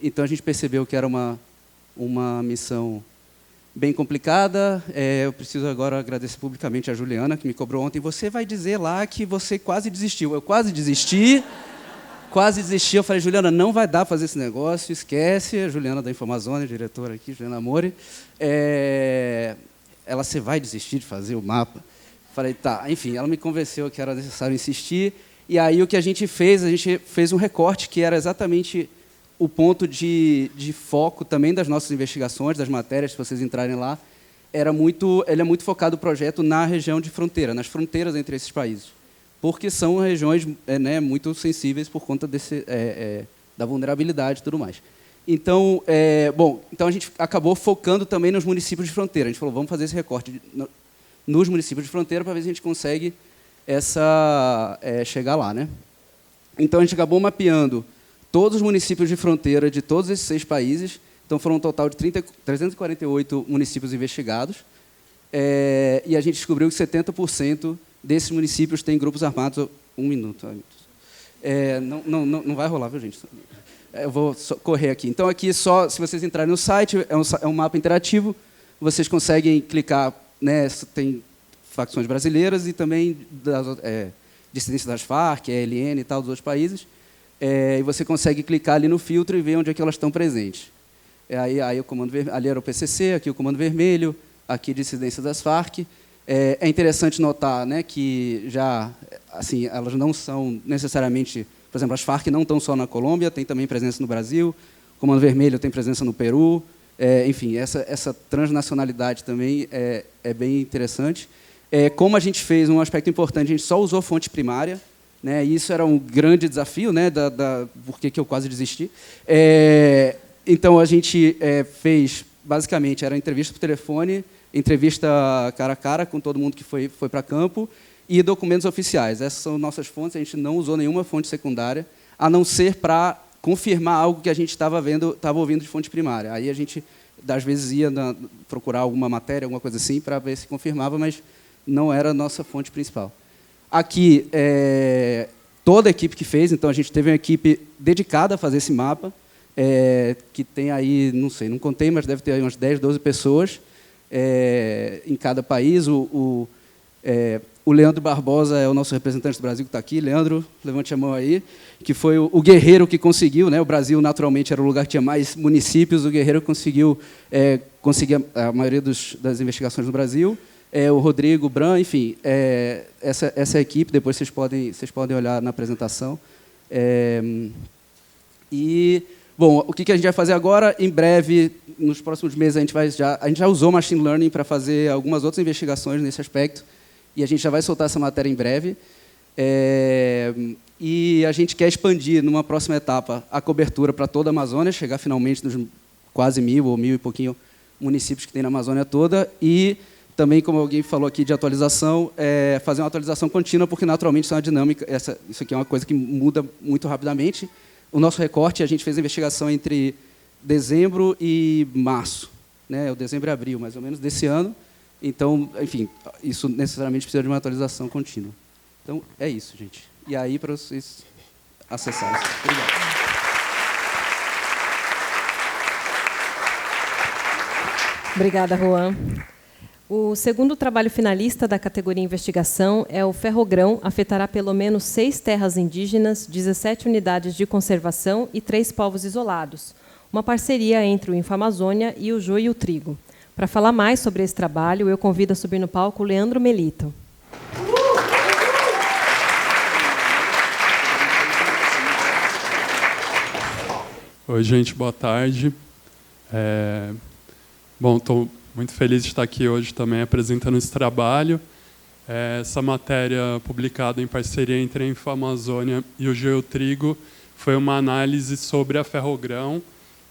Então a gente percebeu que era uma missão bem complicada. Eu preciso agora agradecer publicamente a Juliana, que me cobrou ontem. Você vai dizer lá que você quase desistiu. Eu quase desisti. Eu falei, Juliana, não vai dar para fazer esse negócio, esquece. A Juliana da InfoAmazônia, diretora aqui, Juliana Amore. Ela, você vai desistir de fazer o mapa? Falei, tá. Enfim, ela me convenceu que era necessário insistir. E aí o que a gente fez um recorte que era exatamente o ponto de foco também das nossas investigações, das matérias, se vocês entrarem lá, ele é muito focado o projeto na região de fronteira, nas fronteiras entre esses países, porque são regiões né, muito sensíveis por conta da vulnerabilidade e tudo mais. Então, então a gente acabou focando também nos municípios de fronteira. A gente falou, vamos fazer esse recorte nos municípios de fronteira para ver se a gente consegue chegar lá, né? Então a gente acabou mapeando todos os municípios de fronteira de todos esses 6 países. Então, foram um total de 348 municípios investigados. E a gente descobriu que 70% desses municípios têm grupos armados. Um minuto. Não vai rolar, viu, gente? Eu vou correr aqui. Então, aqui, só se vocês entrarem no site, é um mapa interativo. Vocês conseguem clicar, né, tem facções brasileiras e também dissidência das Farc, ELN e tal, dos outros países. E você consegue clicar ali no filtro e ver onde é que elas estão presentes. Aí o comando vermelho, ali era o PCC, aqui o comando vermelho, aqui dissidência das Farc. É interessante notar, né, que já, assim, elas não são necessariamente, por exemplo, as Farc não estão só na Colômbia, tem também presença no Brasil. O comando vermelho tem presença no Peru. Enfim, essa transnacionalidade também é bem interessante. Como a gente fez um aspecto importante, a gente só usou fonte primária. Né, isso era um grande desafio, né, por que eu quase desisti. Então, a gente fez, basicamente, era entrevista por telefone, entrevista cara a cara com todo mundo que foi para campo e documentos oficiais. Essas são nossas fontes, a gente não usou nenhuma fonte secundária, a não ser para confirmar algo que a gente estava ouvindo de fonte primária. Aí a gente, às vezes, ia procurar alguma matéria, alguma coisa assim, para ver se confirmava, mas não era a nossa fonte principal. Aqui, toda a equipe que fez, então a gente teve uma equipe dedicada a fazer esse mapa, que tem aí, não sei, não contei, mas deve ter aí umas 10, 12 pessoas em cada país. o Leandro Barbosa é o nosso representante do Brasil que está aqui. Leandro, levante a mão aí. Que foi o guerreiro que conseguiu, né? O Brasil, naturalmente, era o lugar que tinha mais municípios. O guerreiro conseguiu conseguir a maioria das investigações no Brasil. O Rodrigo, o Bran, enfim. Essa é a equipe. Depois vocês podem olhar na apresentação. Bom, o que a gente vai fazer agora? Em breve, nos próximos meses, a gente já usou Machine Learning para fazer algumas outras investigações nesse aspecto, e a gente já vai soltar essa matéria em breve. E a gente quer expandir, numa próxima etapa, a cobertura para toda a Amazônia, chegar finalmente nos quase 1.000 ou 1.000 e pouquinho municípios que tem na Amazônia toda, e também, como alguém falou aqui de atualização, fazer uma atualização contínua, porque, naturalmente, isso é uma dinâmica, isso aqui é uma coisa que muda muito rapidamente. O nosso recorte, a gente fez a investigação entre dezembro e março, né? O dezembro e abril, mais ou menos, desse ano. Então, enfim, isso necessariamente precisa de uma atualização contínua. Então, é isso, gente. E aí, para vocês acessarem. Obrigado. Obrigada, Juan. O segundo trabalho finalista da categoria Investigação é o Ferrogrão, afetará pelo menos 6 terras indígenas, 17 unidades de conservação e 3 povos isolados. Uma parceria entre o Infamazônia e o Joio e o Trigo. Para falar mais sobre esse trabalho, eu convido a subir no palco o Leandro Melito. Oi, gente, boa tarde. Bom, estou muito feliz de estar aqui hoje também apresentando esse trabalho. Essa matéria publicada em parceria entre a Infamazônia e o Geotrigo foi uma análise sobre a Ferrogrão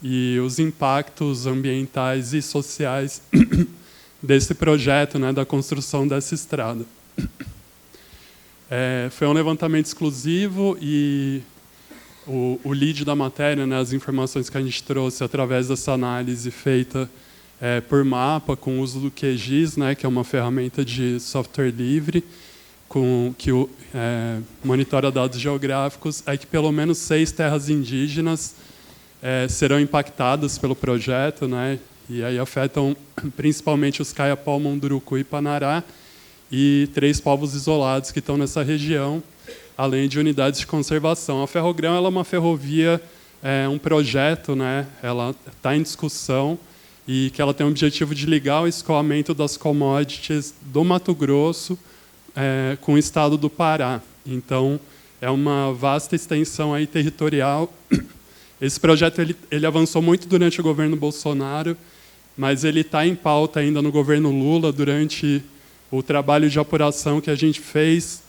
e os impactos ambientais e sociais desse projeto, né, da construção dessa estrada. Foi um levantamento exclusivo e o lead da matéria, né, as informações que a gente trouxe através dessa análise feita por mapa, com o uso do QGIS, né, que é uma ferramenta de software livre, que monitora dados geográficos, é que pelo menos 6 terras indígenas serão impactadas pelo projeto, né, e aí afetam principalmente os Kayapó, Munduruku e Panará, e 3 povos isolados que estão nessa região, além de unidades de conservação. A Ferrogrão ela é uma ferrovia, um projeto, né, ela está em discussão, e que ela tem o objetivo de ligar o escoamento das commodities do Mato Grosso com o estado do Pará. Então, é uma vasta extensão aí territorial. Esse projeto ele avançou muito durante o governo Bolsonaro, mas ele está em pauta ainda no governo Lula. Durante o trabalho de apuração que a gente fez,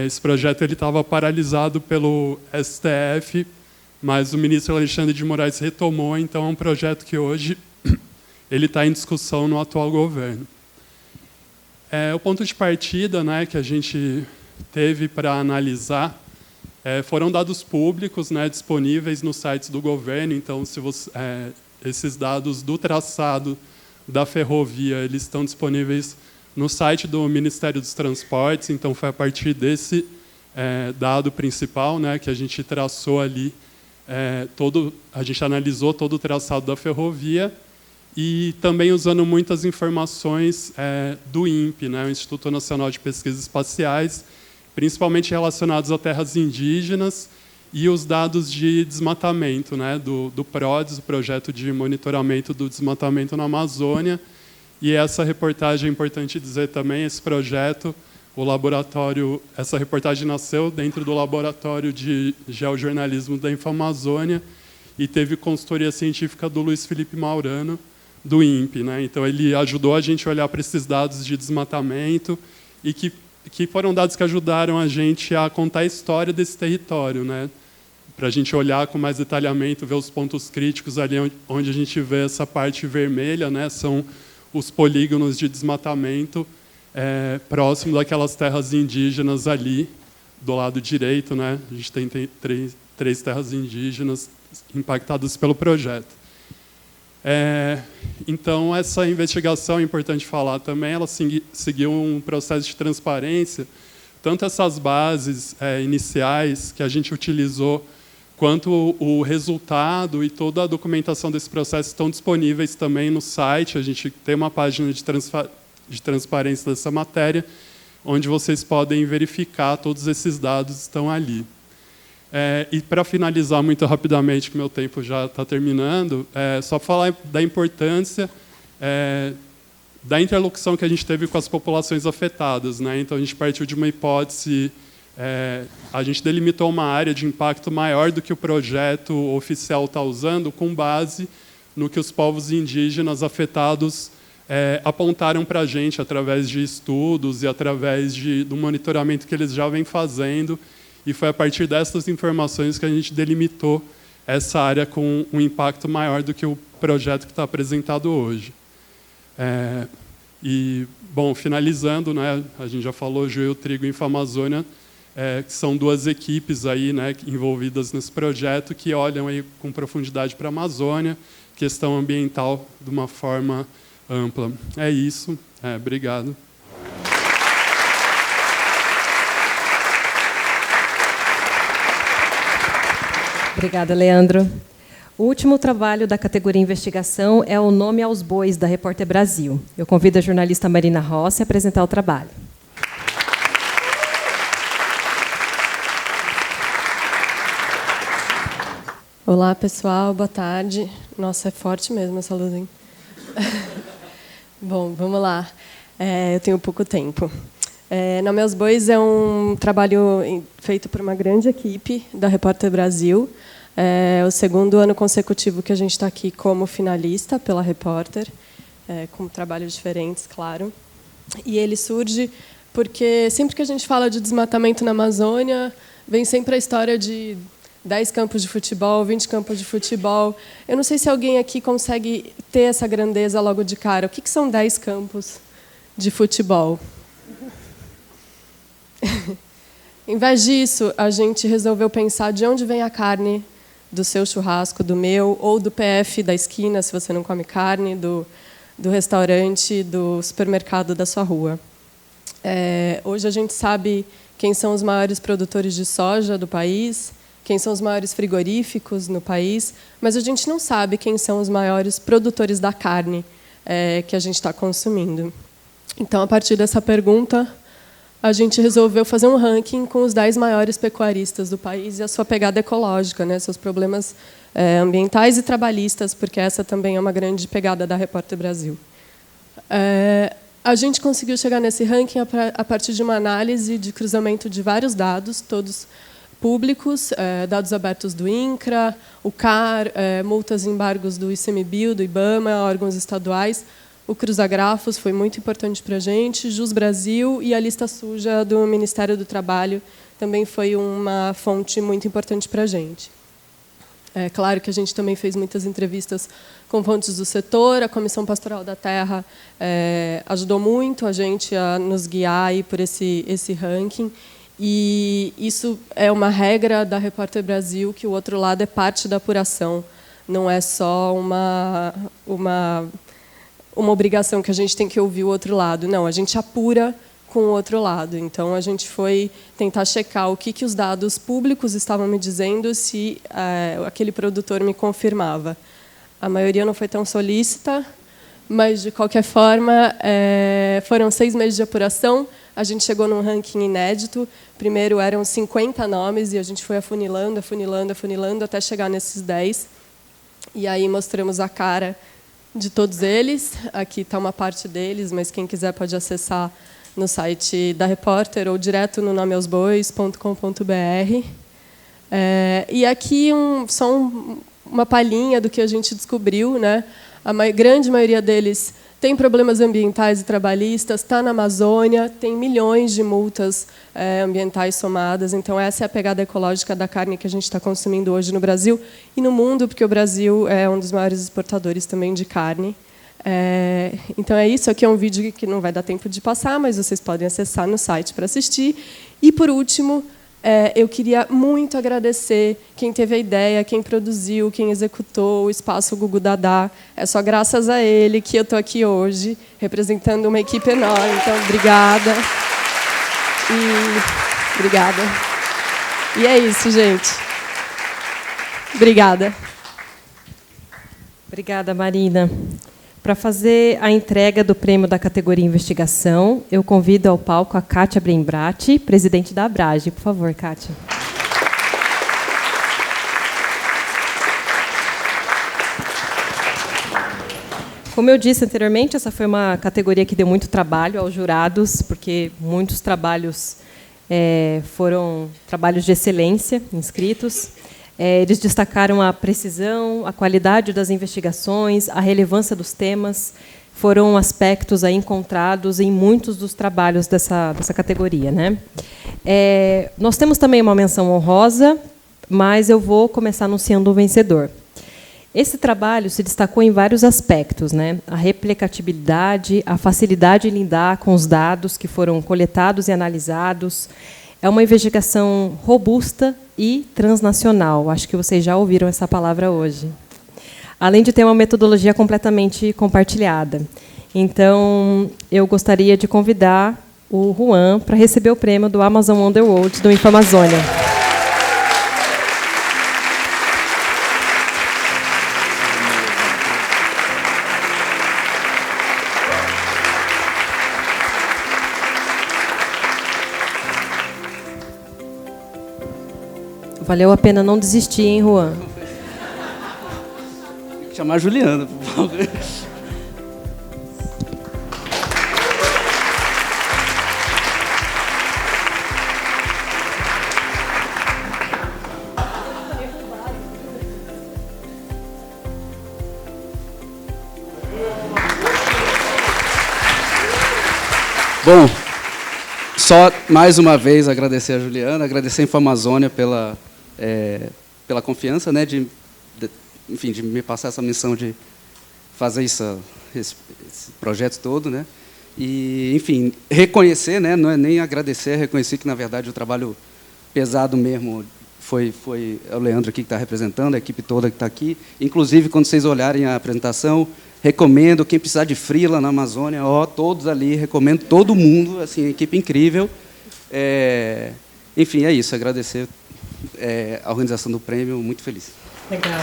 esse projeto estava paralisado pelo STF, mas o ministro Alexandre de Moraes retomou, então é um projeto que hoje ele está em discussão no atual governo. O ponto de partida, né, que a gente teve para analisar foram dados públicos, né, disponíveis nos sites do governo. Então, esses dados do traçado da ferrovia eles estão disponíveis no site do Ministério dos Transportes. Então, foi a partir desse dado principal, né, que a gente traçou ali, a gente analisou todo o traçado da ferrovia, e também usando muitas informações do INPE, né, o Instituto Nacional de Pesquisas Espaciais, principalmente relacionados a terras indígenas, e os dados de desmatamento, né, do PRODES, o Projeto de Monitoramento do Desmatamento na Amazônia. E essa reportagem, é importante dizer também, esse projeto, essa reportagem nasceu dentro do Laboratório de Geojornalismo da Infamazônia e teve consultoria científica do Luiz Felipe Maurano, do INPE, né? Então, ele ajudou a gente a olhar para esses dados de desmatamento e que foram dados que ajudaram a gente a contar a história desse território, né? Para a gente olhar com mais detalhamento, ver os pontos críticos ali onde a gente vê essa parte vermelha, né? São os polígonos de desmatamento próximo daquelas terras indígenas ali, do lado direito, né? A gente tem três terras indígenas impactadas pelo projeto. Então, essa investigação, é importante falar também, ela seguiu um processo de transparência. Tanto essas bases iniciais que a gente utilizou, quanto o resultado e toda a documentação desse processo estão disponíveis também no site. A gente tem uma página de transparência dessa matéria, onde vocês podem verificar todos esses dados estão ali. E para finalizar muito rapidamente, que meu tempo já está terminando, só falar da importância da interlocução que a gente teve com as populações afetadas, né? Então, a gente partiu de uma hipótese, a gente delimitou uma área de impacto maior do que o projeto oficial está usando, com base no que os povos indígenas afetados apontaram para a gente através de estudos e através do monitoramento que eles já vêm fazendo. E foi a partir dessas informações que a gente delimitou essa área com um impacto maior do que o projeto que está apresentado hoje. Bom, finalizando, né, a gente já falou Joio Trigo e Infamazônia, que são duas equipes aí, né, envolvidas nesse projeto que olham aí com profundidade para a Amazônia, questão ambiental de uma forma ampla. É isso. Obrigado. Obrigada, Leandro. O último trabalho da categoria Investigação é o Nome aos Bois, da Repórter Brasil. Eu convido a jornalista Marina Rossi a apresentar o trabalho. Olá, pessoal. Boa tarde. Nossa, é forte mesmo essa luz, hein? Bom, vamos lá. Eu tenho pouco tempo. Nome aos Bois é um trabalho feito por uma grande equipe da Repórter Brasil. É o segundo ano consecutivo que a gente está aqui como finalista pela Repórter, com trabalhos diferentes, claro. E ele surge porque sempre que a gente fala de desmatamento na Amazônia, vem sempre a história de 10 campos de futebol, 20 campos de futebol. Eu não sei se alguém aqui consegue ter essa grandeza logo de cara. O que são 10 campos de futebol? Em vez disso, a gente resolveu pensar de onde vem a carne do seu churrasco, do meu, ou do PF da esquina, se você não come carne, do restaurante, do supermercado da sua rua. Hoje a gente sabe quem são os maiores produtores de soja do país, quem são os maiores frigoríficos no país, mas a gente não sabe quem são os maiores produtores da carne que a gente está consumindo. Então, a partir dessa pergunta, a gente resolveu fazer um ranking com os 10 maiores pecuaristas do país e a sua pegada ecológica, né, seus problemas ambientais e trabalhistas, porque essa também é uma grande pegada da Repórter Brasil. A gente conseguiu chegar nesse ranking a partir de uma análise de cruzamento de vários dados, todos públicos, dados abertos do INCRA, o CAR, multas e embargos do ICMBio, do IBAMA, órgãos estaduais. O Cruzagrafos foi muito importante para a gente, Jus Brasil e a lista suja do Ministério do Trabalho também foi uma fonte muito importante para a gente. É claro que a gente também fez muitas entrevistas com fontes do setor, a Comissão Pastoral da Terra ajudou muito a gente a nos guiar aí por esse ranking, e isso é uma regra da Repórter Brasil, que o outro lado é parte da apuração, não é só uma obrigação que a gente tem que ouvir o outro lado. Não, a gente apura com o outro lado. Então, a gente foi tentar checar o que os dados públicos estavam me dizendo, se aquele produtor me confirmava. A maioria não foi tão solícita, mas, de qualquer forma, foram 6 meses de apuração. A gente chegou num ranking inédito. Primeiro eram 50 nomes, e a gente foi afunilando, afunilando, afunilando, até chegar nesses 10. E aí mostramos a cara de todos eles. Aqui está uma parte deles, mas quem quiser pode acessar no site da Repórter ou direto no nomeaosbois.com.br. E aqui só uma palhinha do que a gente descobriu, né? A grande maioria deles tem problemas ambientais e trabalhistas, está na Amazônia, tem milhões de multas ambientais somadas. Então, essa é a pegada ecológica da carne que a gente está consumindo hoje no Brasil e no mundo, porque o Brasil é um dos maiores exportadores também de carne. Então, é isso. Aqui é um vídeo que não vai dar tempo de passar, mas vocês podem acessar no site para assistir. E, por último, eu queria muito agradecer quem teve a ideia, quem produziu, quem executou o Espaço Gugu Dadá. É só graças a ele que eu estou aqui hoje, representando uma equipe enorme. Então, obrigada. Obrigada. E é isso, gente. Obrigada. Obrigada, Marina. para fazer a entrega do prêmio da categoria Investigação, eu convido ao palco a Kátia Brembrati, presidente da Abrage. Por favor, Kátia. Como eu disse anteriormente, essa foi uma categoria que deu muito trabalho aos jurados, porque muitos trabalhos foram trabalhos de excelência inscritos. Eles destacaram a precisão, a qualidade das investigações, a relevância dos temas. Foram aspectos aí encontrados em muitos dos trabalhos dessa categoria, né? Nós temos também uma menção honrosa, mas eu vou começar anunciando o vencedor. Esse trabalho se destacou em vários aspectos, né? A replicabilidade, a facilidade de lidar com os dados que foram coletados e analisados. É uma investigação robusta e transnacional. Acho que vocês já ouviram essa palavra hoje. Além de ter uma metodologia completamente compartilhada. Então, eu gostaria de convidar o Juan para receber o prêmio do Amazon Underworld do Infamazônia. Valeu a pena não desistir, hein, Juan? Tem que chamar a Juliana, por favor. Bom, só mais uma vez agradecer a Juliana, agradecer a Infamazônia pela confiança, né, de me passar essa missão de fazer esse projeto todo, né, e, enfim, reconhecer, né, não é nem agradecer, é reconhecer que, na verdade, o trabalho pesado mesmo foi o Leandro aqui que está representando, a equipe toda que está aqui. Inclusive, quando vocês olharem a apresentação, recomendo, quem precisar de freela na Amazônia, todos ali, recomendo todo mundo, assim, equipe incrível. Enfim, é isso, agradecer a organização do prêmio, muito feliz. Legal.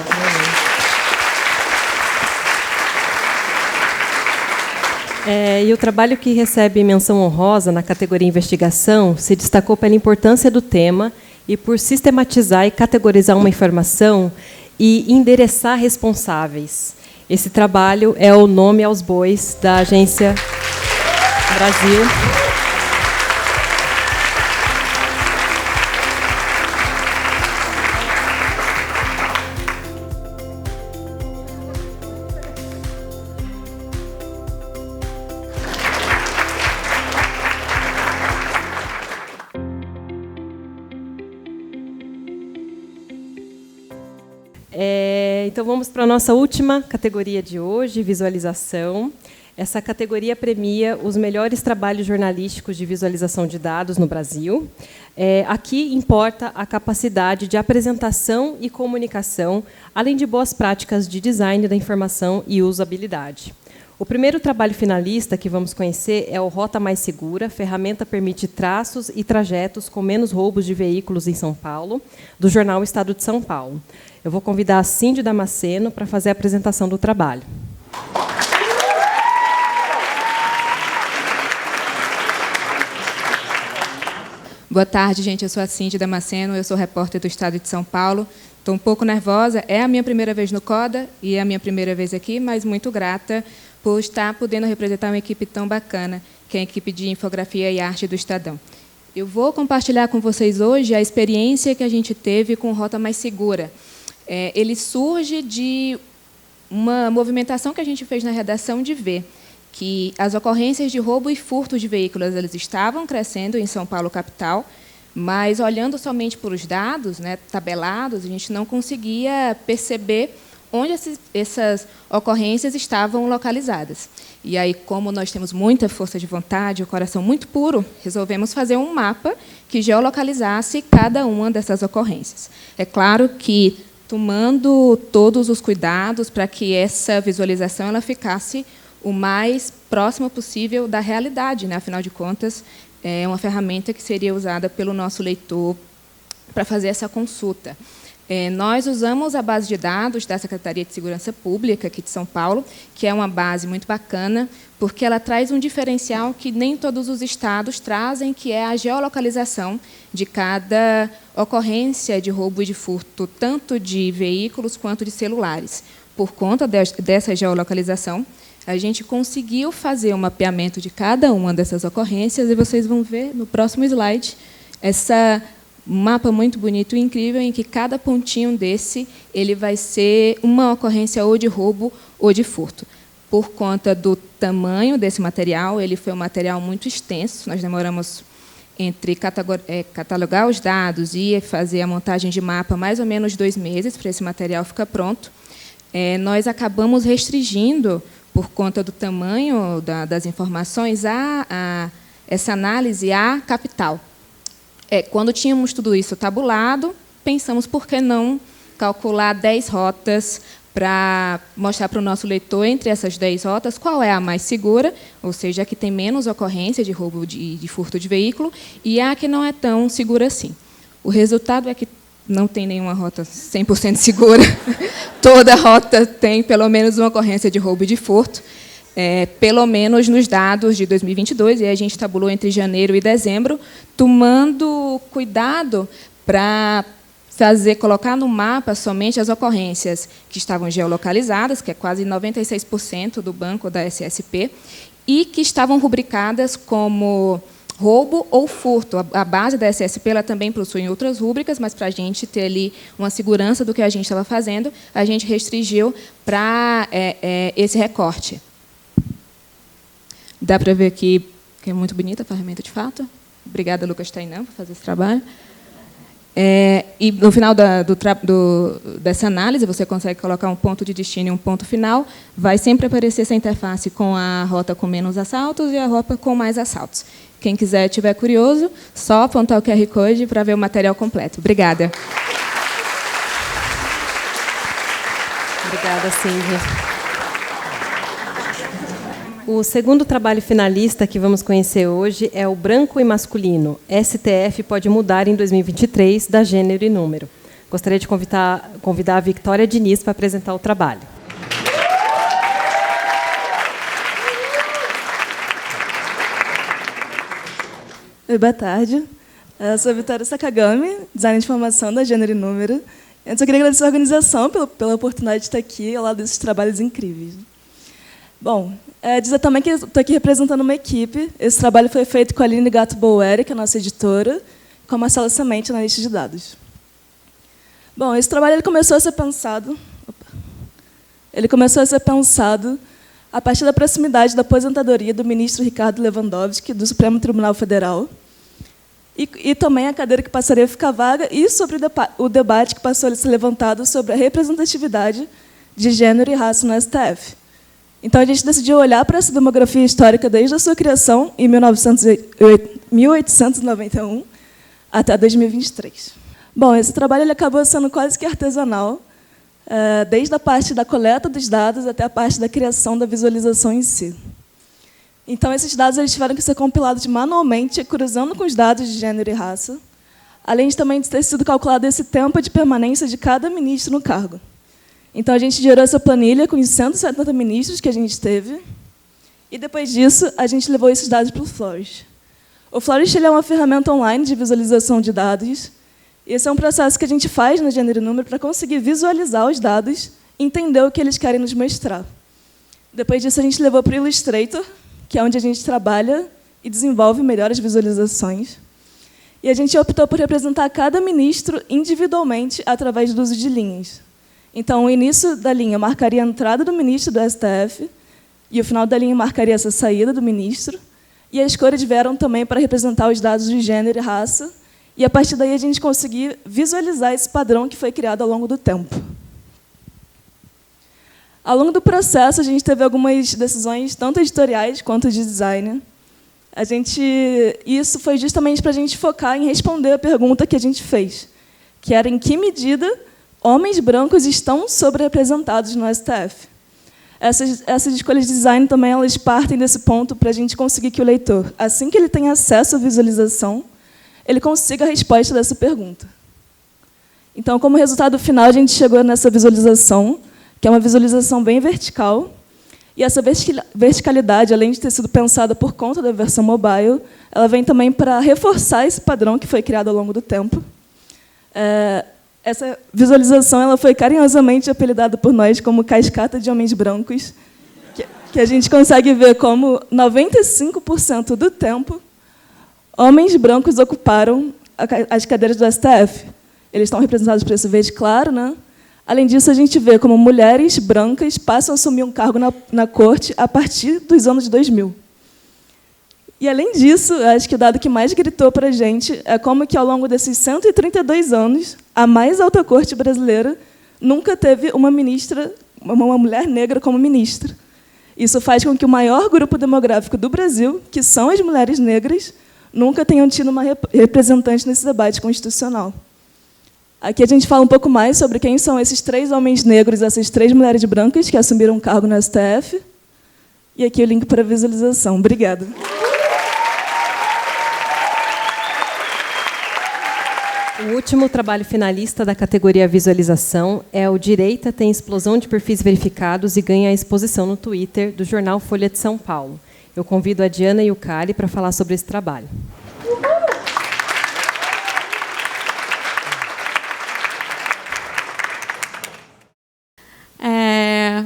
E o trabalho que recebe menção honrosa na categoria Investigação se destacou pela importância do tema e por sistematizar e categorizar uma informação e endereçar responsáveis. Esse trabalho é o Nome aos Bois, da Agência Brasil. Então, vamos para a nossa última categoria de hoje, visualização. Essa categoria premia os melhores trabalhos jornalísticos de visualização de dados no Brasil. Aqui importa a capacidade de apresentação e comunicação, além de boas práticas de design da informação e usabilidade. O primeiro trabalho finalista que vamos conhecer é o Rota Mais Segura. A ferramenta permite traços e trajetos com menos roubos de veículos em São Paulo, do jornal Estado de São Paulo. Eu vou convidar a Cindy Damasceno para fazer a apresentação do trabalho. Boa tarde, gente. Eu sou a Cindy Damasceno, eu sou repórter do Estado de São Paulo. Estou um pouco nervosa. É a minha primeira vez no CODA e é a minha primeira vez aqui, mas muito grata por estar podendo representar uma equipe tão bacana, que é a equipe de infografia e arte do Estadão. Eu vou compartilhar com vocês hoje a experiência que a gente teve com Rota Mais Segura. Ele surge de uma movimentação que a gente fez na redação de ver que as ocorrências de roubo e furto de veículos elas estavam crescendo em São Paulo, capital, mas, olhando somente por os dados, né, tabelados, a gente não conseguia perceber onde essas ocorrências estavam localizadas. E aí, como nós temos muita força de vontade, o coração muito puro, resolvemos fazer um mapa que geolocalizasse cada uma dessas ocorrências. É claro que tomando todos os cuidados para que essa visualização ela ficasse o mais próximo possível da realidade, né? Afinal de contas, é uma ferramenta que seria usada pelo nosso leitor para fazer essa consulta. Nós usamos a base de dados da Secretaria de Segurança Pública, aqui de São Paulo, que é uma base muito bacana, porque ela traz um diferencial que nem todos os estados trazem, que é a geolocalização de cada ocorrência de roubo e de furto, tanto de veículos quanto de celulares. Por conta dessa geolocalização, a gente conseguiu fazer um mapeamento de cada uma dessas ocorrências, e vocês vão ver no próximo slide essa mapa muito bonito e incrível, em que cada pontinho desse ele vai ser uma ocorrência ou de roubo ou de furto. Por conta do tamanho desse material, ele foi um material muito extenso. Nós demoramos entre catalogar os dados e fazer a montagem de mapa mais ou menos 2 meses para esse material ficar pronto. Nós acabamos restringindo, por conta do tamanho das informações, essa análise à capital. Quando tínhamos tudo isso tabulado, pensamos por que não calcular 10 rotas para mostrar para o nosso leitor, entre essas 10 rotas, qual é a mais segura, ou seja, a que tem menos ocorrência de roubo de furto de veículo, e a que não é tão segura assim. O resultado é que não tem nenhuma rota 100% segura. Toda rota tem pelo menos uma ocorrência de roubo e de furto, pelo menos nos dados de 2022, e a gente tabulou entre janeiro e dezembro, tomando cuidado para colocar no mapa somente as ocorrências que estavam geolocalizadas, que é quase 96% do banco da SSP, e que estavam rubricadas como roubo ou furto. A base da SSP ela também possui outras rúbricas, mas para a gente ter ali uma segurança do que a gente estava fazendo, a gente restringiu para esse recorte. Dá para ver aqui que é muito bonita a ferramenta de fato. Obrigada, Lucas Tainã, por fazer esse trabalho. E no final dessa análise, você consegue colocar um ponto de destino e um ponto final. Vai sempre aparecer essa interface com a rota com menos assaltos e a rota com mais assaltos. Quem quiser, estiver curioso, só apontar o QR Code para ver o material completo. Obrigada. Obrigada, Cíndia. O segundo trabalho finalista que vamos conhecer hoje é o Branco e Masculino. STF pode mudar em 2023, da Gênero e Número. Gostaria de convidar a Victoria Diniz para apresentar o trabalho. Oi, boa tarde. Eu sou a Vitória Sakagami, designer de formação da Gênero e Número. Eu só queria agradecer a organização pela oportunidade de estar aqui ao lado desses trabalhos incríveis. Bom, dizer também que estou aqui representando uma equipe. Esse trabalho foi feito com a Aline Gato Boeri, que é a nossa editora, com a Marcela Semente, analista de dados. Bom, esse trabalho ele começou a ser pensado a partir da proximidade da aposentadoria do ministro Ricardo Lewandowski, do Supremo Tribunal Federal, e também a cadeira que passaria a ficar vaga, e sobre o debate que passou a ser levantado sobre a representatividade de gênero e raça no STF. Então, a gente decidiu olhar para essa demografia histórica desde a sua criação, em 1891, até 2023. Bom, esse trabalho ele acabou sendo quase que artesanal, desde a parte da coleta dos dados até a parte da criação da visualização em si. Então, esses dados eles tiveram que ser compilados manualmente, cruzando com os dados de gênero e raça, além de também ter sido calculado esse tempo de permanência de cada ministro no cargo. Então, a gente gerou essa planilha com os 170 ministros que a gente teve, e, depois disso, a gente levou esses dados para o Flourish. O Flourish ele é uma ferramenta online de visualização de dados, e esse é um processo que a gente faz no Gênero e Número para conseguir visualizar os dados e entender o que eles querem nos mostrar. Depois disso, a gente levou para o Illustrator, que é onde a gente trabalha e desenvolve melhores visualizações. E a gente optou por representar cada ministro individualmente através do uso de linhas. Então, o início da linha marcaria a entrada do ministro do STF, e o final da linha marcaria essa saída do ministro, e as cores vieram também para representar os dados de gênero e raça, e, a partir daí, a gente conseguiu visualizar esse padrão que foi criado ao longo do tempo. Ao longo do processo, a gente teve algumas decisões, tanto editoriais quanto de design. Isso foi justamente para a gente focar em responder a pergunta que a gente fez, que era em que medida homens brancos estão sobre-representados no STF. Essas escolhas de design também elas partem desse ponto para a gente conseguir que o leitor, assim que ele tenha acesso à visualização, ele consiga a resposta dessa pergunta. Então, como resultado final, a gente chegou nessa visualização, que é uma visualização bem vertical. E essa verticalidade, além de ter sido pensada por conta da versão mobile, ela vem também para reforçar esse padrão que foi criado ao longo do tempo. Essa visualização ela foi carinhosamente apelidada por nós como cascata de homens brancos, que a gente consegue ver como 95% do tempo homens brancos ocuparam as cadeiras do STF. Eles estão representados por esse verde claro, né? Além disso, a gente vê como mulheres brancas passam a assumir um cargo na corte a partir dos anos 2000. E, além disso, acho que o dado que mais gritou para a gente é como que, ao longo desses 132 anos, a mais alta corte brasileira nunca teve uma mulher negra como ministra. Isso faz com que o maior grupo demográfico do Brasil, que são as mulheres negras, nunca tenham tido uma representante nesse debate constitucional. Aqui a gente fala um pouco mais sobre quem são esses 3 homens negros, essas 3 mulheres brancas que assumiram um cargo no STF. E aqui o link para a visualização. Obrigada. O último trabalho finalista da categoria Visualização é o Direita tem explosão de perfis verificados e ganha a exposição no Twitter do jornal Folha de São Paulo. Eu convido a Diana e o Kali para falar sobre esse trabalho.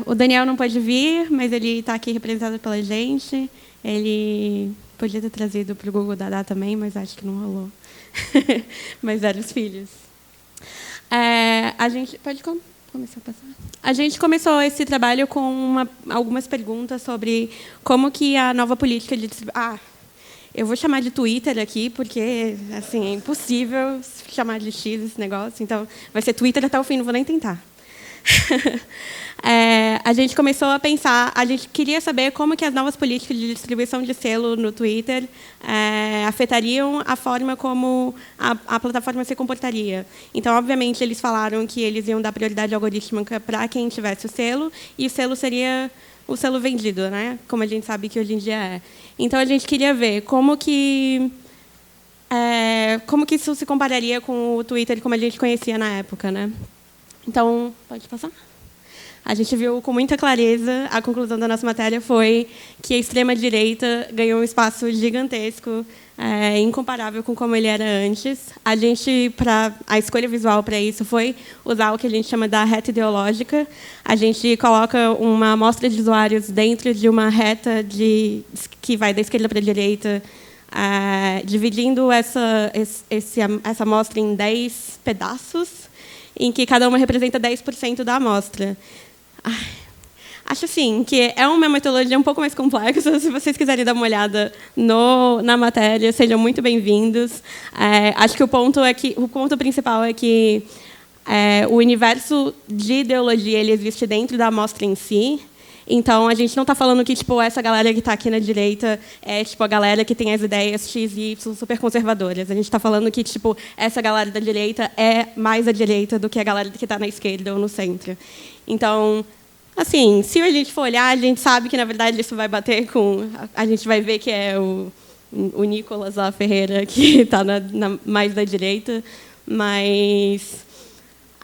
O Daniel não pode vir, mas ele está aqui representado pela gente. Ele podia ter trazido para o Google Dadá também, mas acho que não rolou. Mas eram os filhos. A gente pode começar a passar. A gente começou esse trabalho com algumas perguntas sobre como que a nova política de eu vou chamar de Twitter aqui, porque assim, é impossível chamar de X esse negócio, então vai ser Twitter até o fim, não vou nem tentar. A gente começou a pensar, a gente queria saber como que as novas políticas de distribuição de selo no Twitter afetariam a forma como a plataforma se comportaria. Então, obviamente, eles falaram que eles iam dar prioridade algorítmica para quem tivesse o selo, e o selo seria o selo vendido, né? Como a gente sabe que hoje em dia é. Então, a gente queria ver como que isso se compararia com o Twitter como a gente conhecia na época, né? Então, pode passar? A gente viu com muita clareza, a conclusão da nossa matéria foi que a extrema-direita ganhou um espaço gigantesco, incomparável com como ele era antes. A escolha visual para isso foi usar o que a gente chama da reta ideológica. A gente coloca uma amostra de usuários dentro de uma reta que vai da esquerda para a direita, dividindo essa amostra em 10 pedaços, em que cada uma representa 10% da amostra. Acho assim que é uma metodologia um pouco mais complexa. Se vocês quiserem dar uma olhada na matéria, sejam muito bem-vindos. Acho que o ponto principal é que o universo de ideologia ele existe dentro da amostra em si. Então, a gente não está falando que essa galera que está aqui na direita é a galera que tem as ideias X e Y super conservadoras. A gente está falando que essa galera da direita é mais à direita do que a galera que está na esquerda ou no centro. Então, assim, se a gente for olhar, a gente sabe que, na verdade, isso vai bater com... A gente vai ver que é o Nicolas lá, Ferreira, que está mais da direita, mas...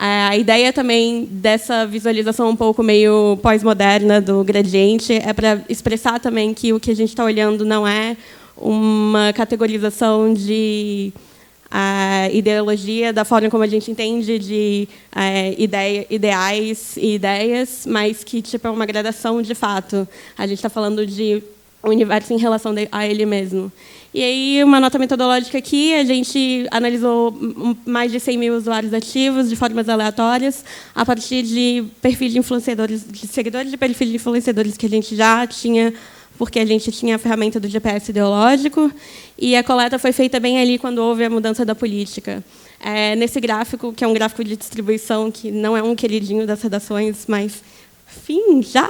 A ideia também dessa visualização um pouco meio pós-moderna do gradiente é para expressar também que o que a gente está olhando não é uma categorização de ideologia da forma como a gente entende de ideais e ideias, mas que é uma gradação de fato. A gente está falando de um universo em relação a ele mesmo. E aí, uma nota metodológica aqui, a gente analisou mais de 100 mil usuários ativos de formas aleatórias, a partir de perfis de influenciadores, de seguidores de perfis de influenciadores que a gente já tinha, porque a gente tinha a ferramenta do GPS ideológico, e a coleta foi feita bem ali quando houve a mudança da política. Nesse gráfico, que é um gráfico de distribuição, que não é um queridinho das redações, mas... Enfim, já.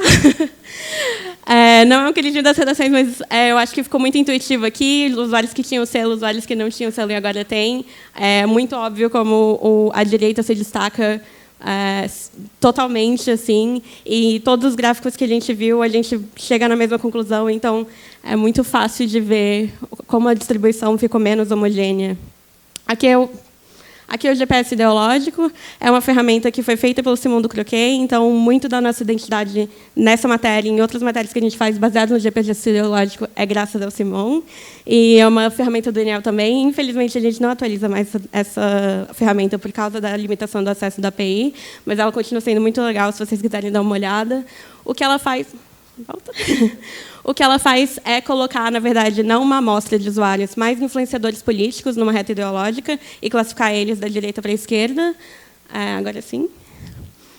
Não é um queridinho das redações, mas eu acho que ficou muito intuitivo aqui. Os usuários que tinham selo, os usuários que não tinham selo e agora têm. É muito óbvio como a direita se destaca totalmente, assim. E todos os gráficos que a gente viu, a gente chega na mesma conclusão. Então, é muito fácil de ver como a distribuição ficou menos homogênea. Aqui Aqui é o GPS ideológico, é uma ferramenta que foi feita pelo Simon do Croquet, então muito da nossa identidade nessa matéria e em outras matérias que a gente faz baseado no GPS ideológico é graças ao Simon. E é uma ferramenta do ENEL também. Infelizmente, a gente não atualiza mais essa ferramenta por causa da limitação do acesso da API, mas ela continua sendo muito legal se vocês quiserem dar uma olhada. O que ela faz... Volta. O que ela faz é colocar, na verdade, não uma amostra de usuários, mas influenciadores políticos numa reta ideológica e classificar eles da direita para a esquerda. Agora sim.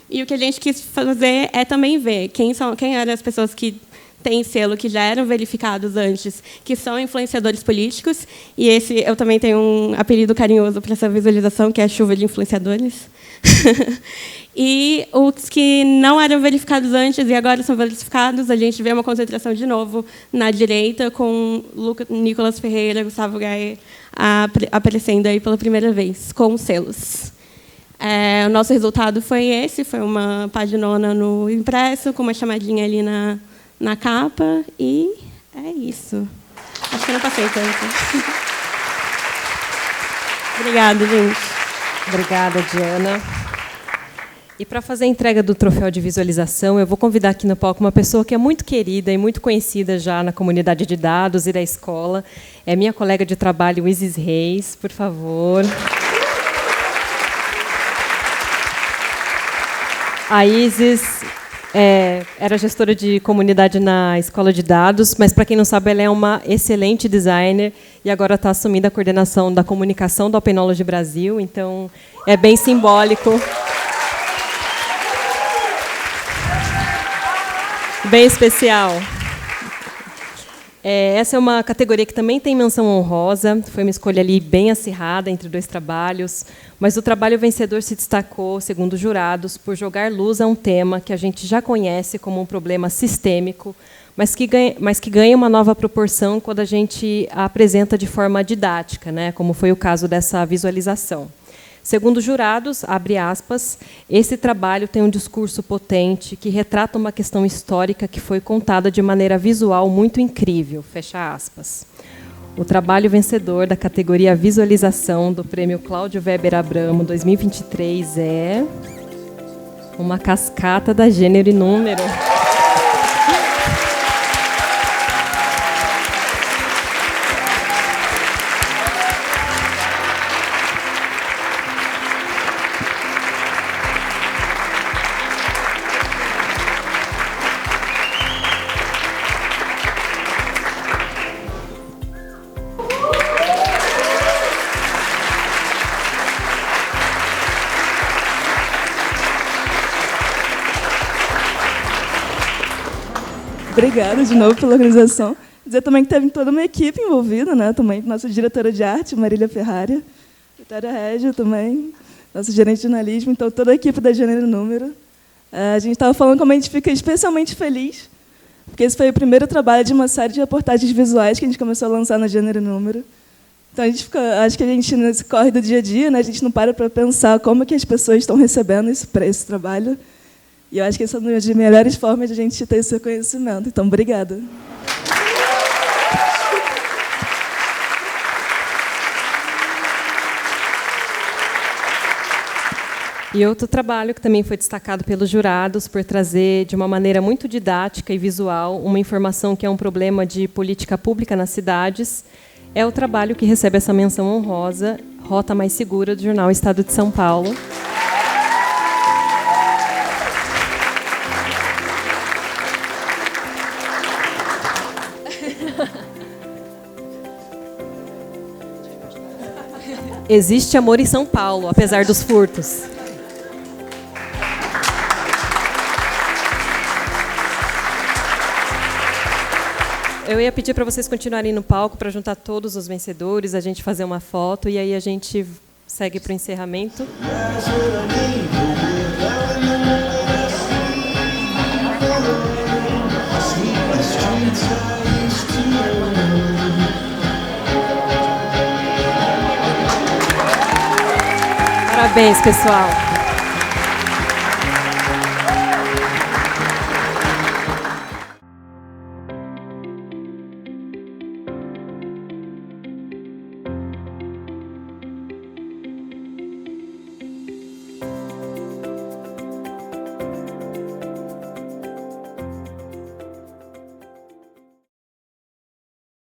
E o que a gente quis fazer é também ver quem eram as pessoas que têm selo, que já eram verificados antes, que são influenciadores políticos. E eu também tenho um apelido carinhoso para essa visualização, que é a chuva de influenciadores. E os que não eram verificados antes e agora são verificados, a gente vê uma concentração de novo na direita, com Nicolas Ferreira, Gustavo Gaia aparecendo aí pela primeira vez, com selos. O nosso resultado foi esse, foi uma paginona no impresso, com uma chamadinha ali na capa, e é isso. Acho que eu não passei tanto. Obrigada, gente. Obrigada, Diana. E para fazer a entrega do troféu de visualização, eu vou convidar aqui no palco uma pessoa que é muito querida e muito conhecida já na comunidade de dados e da escola. É minha colega de trabalho, Isis Reis, por favor. A Isis era gestora de comunidade na escola de dados, mas, para quem não sabe, ela é uma excelente designer e agora está assumindo a coordenação da comunicação do Open Knowledge Brasil, então é bem simbólico. Bem especial. Essa é uma categoria que também tem menção honrosa. Foi uma escolha ali bem acirrada entre dois trabalhos, mas o trabalho vencedor se destacou, segundo os jurados, por jogar luz a um tema que a gente já conhece como um problema sistêmico, mas que ganha uma nova proporção quando a gente a apresenta de forma didática, né, como foi o caso dessa visualização. Segundo os jurados, abre aspas, esse trabalho tem um discurso potente que retrata uma questão histórica que foi contada de maneira visual muito incrível, fecha aspas. O trabalho vencedor da categoria Visualização do Prêmio Cláudio Weber Abramo 2023 é Uma Cascata da Gênero e Número. Obrigada de novo pela organização. Dizer também que teve toda uma equipe envolvida, né? Também nossa diretora de arte, Marília Ferrari, Vitória Régio também, nosso gerente de jornalismo, então toda a equipe da Gênero e Número. A gente estava falando como a gente fica especialmente feliz, porque esse foi o primeiro trabalho de uma série de reportagens visuais que a gente começou a lançar na Gênero e Número. Então, acho que a gente, nesse corre do dia a dia, né, a gente não para pensar como que as pessoas estão recebendo esse trabalho. E eu acho que essa é uma das melhores formas de a gente ter esse reconhecimento. Então, obrigada. E outro trabalho que também foi destacado pelos jurados por trazer, de uma maneira muito didática e visual, uma informação que é um problema de política pública nas cidades, é o trabalho que recebe essa menção honrosa, Rota Mais Segura, do jornal Estado de São Paulo. Existe amor em São Paulo, apesar dos furtos. Eu ia pedir para vocês continuarem no palco para juntar todos os vencedores, a gente fazer uma foto e aí a gente segue para o encerramento. Parabéns, pessoal.